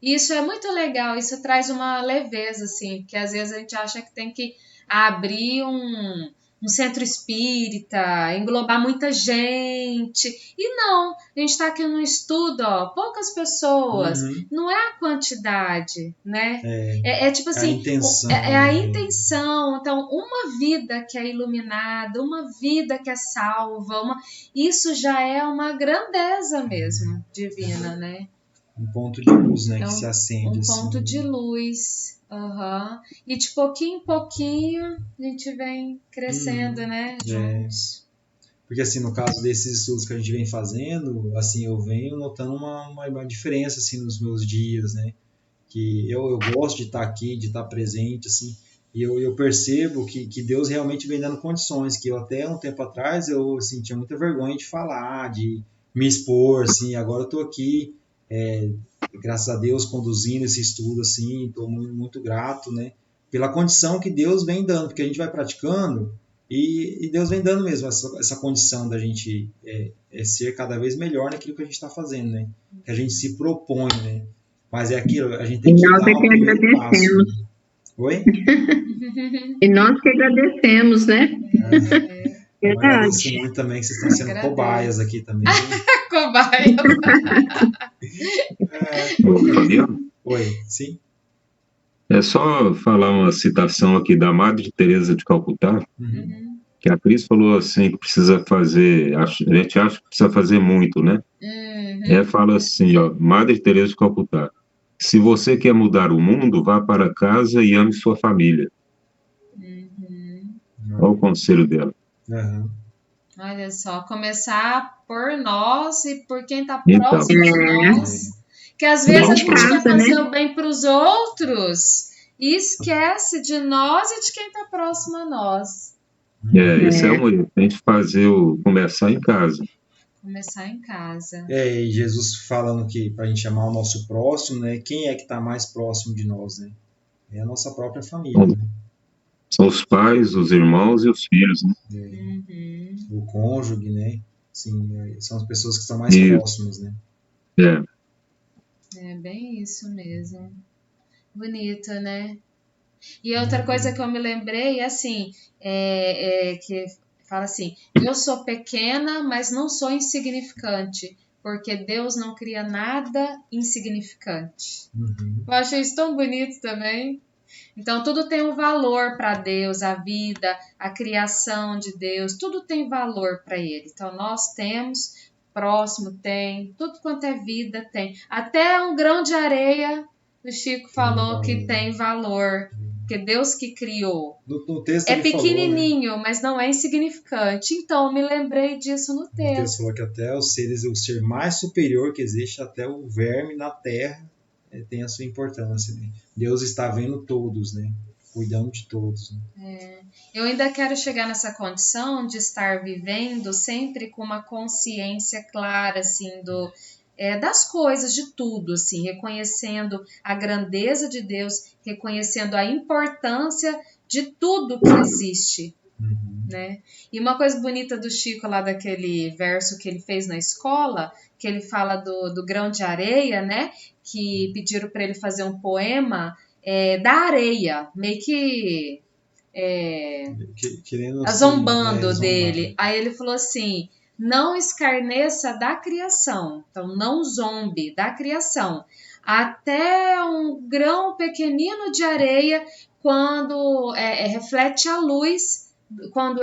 Isso é muito legal, isso traz uma leveza, assim, porque às vezes a gente acha que tem que abrir um centro espírita, englobar muita gente. E não, a gente está aqui no estudo, ó, poucas pessoas. Não é a quantidade, né? É tipo assim, a intenção, a intenção. Então, uma vida que é iluminada, uma vida que é salva, isso já é uma grandeza mesmo, divina, né? Um ponto de luz, né, que se acende. Um assim, ponto de luz. E de pouquinho em pouquinho a gente vem crescendo, né? Juntos. Porque assim, no caso desses estudos que a gente vem fazendo, assim, eu venho notando uma diferença assim nos meus dias, né? Que eu gosto de estar aqui, de estar presente, assim, e eu percebo que Deus realmente vem dando condições, que eu até um tempo atrás eu assim, tinha muita vergonha de falar, de me expor, assim, agora eu estou aqui, graças a Deus, conduzindo esse estudo, assim, estou muito, muito grato, né, pela condição que Deus vem dando, porque a gente vai praticando e Deus vem dando mesmo essa condição da gente ser cada vez melhor naquilo que a gente está fazendo, né, que a gente se propõe, né, mas é aquilo, a gente tem que dar o primeiro passo. Oi? E nós que agradecemos, né? Eu agradeço muito também que vocês estão sendo cobaias aqui também. Cobaia. Fabiano? Oi, sim? É só falar uma citação aqui da Madre Teresa de Calcutá, que a Cris falou assim, que precisa fazer, a gente acha que precisa fazer muito, né? Ela fala assim, ó, Madre Teresa de Calcutá, se você quer mudar o mundo, vá para casa e ame sua família. Olha o conselho dela. Olha só, começar por nós e por quem está próximo de nós. Que às vezes a gente quer fazer o bem para os outros e esquece de nós e de quem está próximo a nós. Isso é um erro. Tem que começar em casa. Começar em casa. E Jesus falando que para a gente amar o nosso próximo, né? Quem é que está mais próximo de nós, né? É a nossa própria família, né? São os pais, os irmãos e os filhos, né? O cônjuge, né? Sim, são as pessoas que estão mais próximas, né? É bem isso mesmo. Bonito, né? E outra coisa que eu me lembrei, assim, que fala assim, eu sou pequena, mas não sou insignificante, porque Deus não cria nada insignificante. Eu achei isso tão bonito também. Então, tudo tem um valor para Deus, a vida, a criação de Deus, tudo tem valor para Ele. Então, nós temos, próximo tem, tudo quanto é vida tem. Até um grão de areia, o Chico falou que tem valor, porque Deus que criou. No texto É ele pequenininho, falou, né? mas não é insignificante. Então, me lembrei disso no O texto texto. falou que até o ser mais superior que existe, até o verme na terra, tem a sua importância. Né? Deus está vendo todos, né? Cuidando de todos. Né? Eu ainda quero chegar nessa condição de estar vivendo sempre com uma consciência clara, assim, das coisas, de tudo, assim, reconhecendo a grandeza de Deus, reconhecendo a importância de tudo que existe, né? E uma coisa bonita do Chico lá daquele verso que ele fez na escola, que ele fala do grão de areia, né? Que pediram para ele fazer um poema da areia, meio que Querendo zombando dele. Aí ele falou assim: não escarneça da criação, então não zombe da criação. Até um grão pequenino de areia, quando reflete a luz, quando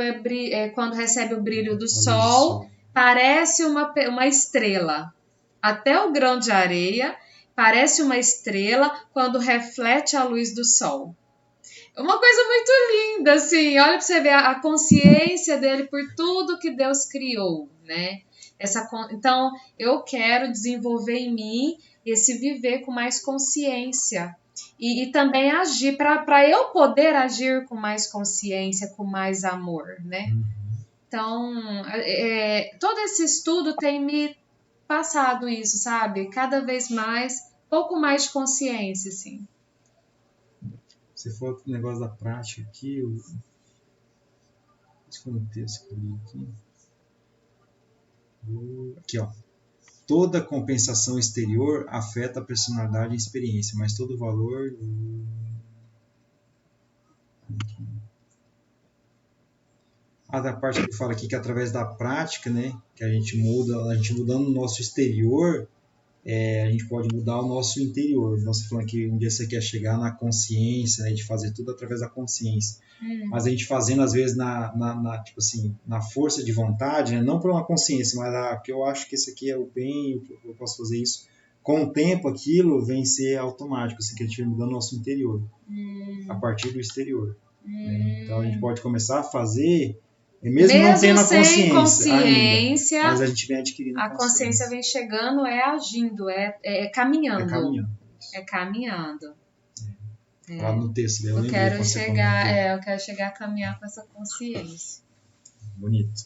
recebe o brilho do sol, parece uma estrela. Até o grão de areia parece uma estrela quando reflete a luz do sol. É uma coisa muito linda, assim, olha pra você ver a consciência dele por tudo que Deus criou, né? Então, eu quero desenvolver em mim esse viver com mais consciência e também agir, para eu poder agir com mais consciência, com mais amor, né? Então, todo esse estudo tem me passado isso, sabe? Cada vez mais, pouco mais de consciência, assim. Se for o negócio da prática aqui, esse foi no texto que eu li aqui. Aqui, ó. Toda compensação exterior afeta a personalidade e a experiência, mas todo valor. Da parte que fala aqui que através da prática, né, que a gente mudando o nosso exterior, a gente pode mudar o nosso interior. Então, você falando que um dia você quer chegar na consciência, né, de fazer tudo através da consciência. Mas a gente fazendo, às vezes, tipo assim, na força de vontade, né, não por uma consciência, mas porque eu acho que esse aqui é o bem, eu posso fazer isso. Com o tempo, aquilo vem ser automático, assim, que a gente vai mudando o nosso interior, a partir do exterior. Né? Então, a gente pode começar a fazer... Mesmo não tendo a consciência ainda, mas a gente vem adquirindo a consciência vem chegando, agindo, caminhando. É caminhando. Lá no texto, eu quero chegar a caminhar com essa consciência. Bonito.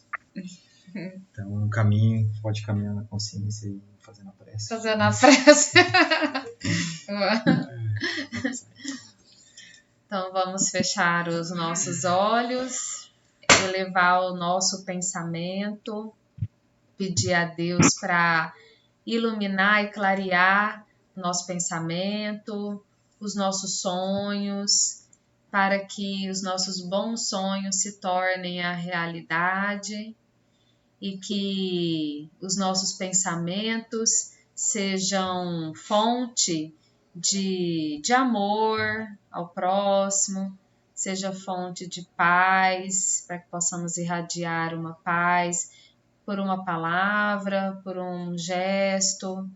Então, um caminho, pode caminhar na consciência e fazendo a prece. Fazendo a prece. Então, vamos fechar os nossos olhos, elevar o nosso pensamento, pedir a Deus para iluminar e clarear o nosso pensamento, os nossos sonhos, para que os nossos bons sonhos se tornem a realidade e que os nossos pensamentos sejam fonte de amor ao próximo, seja fonte de paz, para que possamos irradiar uma paz por uma palavra, por um gesto,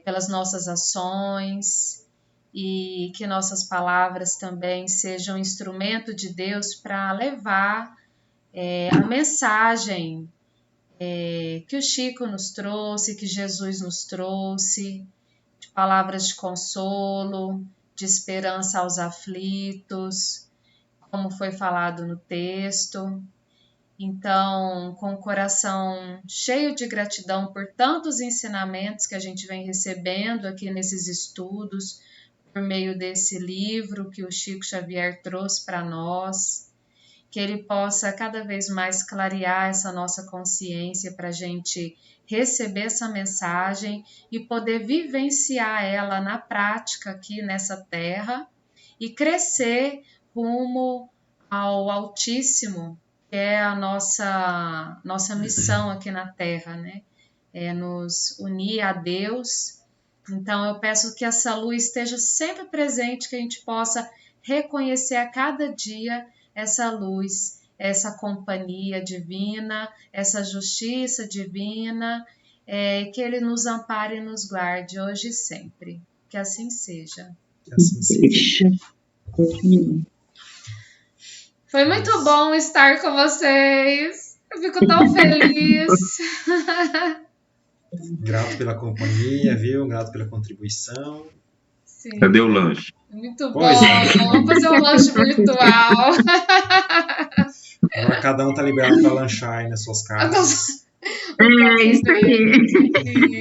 pelas nossas ações, e que nossas palavras também sejam instrumento de Deus para levar a mensagem que o Chico nos trouxe, que Jesus nos trouxe, de palavras de consolo, de esperança aos aflitos, como foi falado no texto. Então, com o coração cheio de gratidão por tantos ensinamentos que a gente vem recebendo aqui nesses estudos, por meio desse livro que o Chico Xavier trouxe para nós, que Ele possa cada vez mais clarear essa nossa consciência para a gente receber essa mensagem e poder vivenciar ela na prática aqui nessa terra e crescer rumo ao Altíssimo, que é a nossa missão aqui na terra, né? É nos unir a Deus. Então eu peço que essa luz esteja sempre presente, que a gente possa reconhecer a cada dia essa luz, essa companhia divina, essa justiça divina, que Ele nos ampare e nos guarde hoje e sempre. Que assim seja. Que assim seja. Foi muito bom estar com vocês. Eu fico tão feliz. Grato pela companhia, viu? Grato pela contribuição. Sim. Cadê o lanche? Muito Pois bom. é. Vamos fazer um lanche virtual. Agora cada um tá liberado para lanchar aí nas suas casas. Isso aí.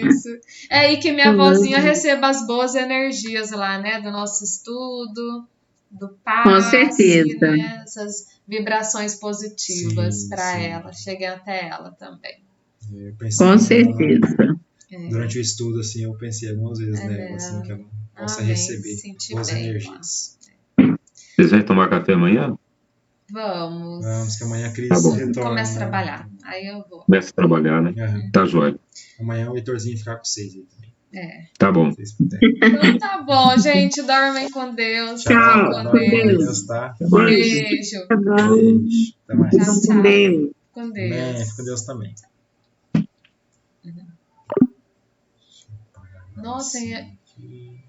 Isso. E que minha vozinha receba as boas energias lá, né? Do nosso estudo, do passe. Com certeza. Né? Essas vibrações positivas para sim. ela. Cheguem até ela também. Eu pensei Com que certeza. durante o estudo, assim, eu pensei algumas vezes nela, assim, que ela possa receber boas energias. Vocês vão tomar café amanhã? Vamos, que amanhã a Cris Tá bom. retorna. Começa a trabalhar. Aí eu vou. Começa a trabalhar, né? Tá jóia. Amanhã o Heitorzinho ficar com vocês aí também. Tá bom. Se vocês puderem. Então tá bom, gente. Dormem com Deus. Tchau. Com Dorme com Deus. Deus, tá? Beijo. Tá bom. Beijo. Até mais. Tchau, tchau. Com Deus. Com Amém. Deus. Fica com Deus também. Nossa, Aqui.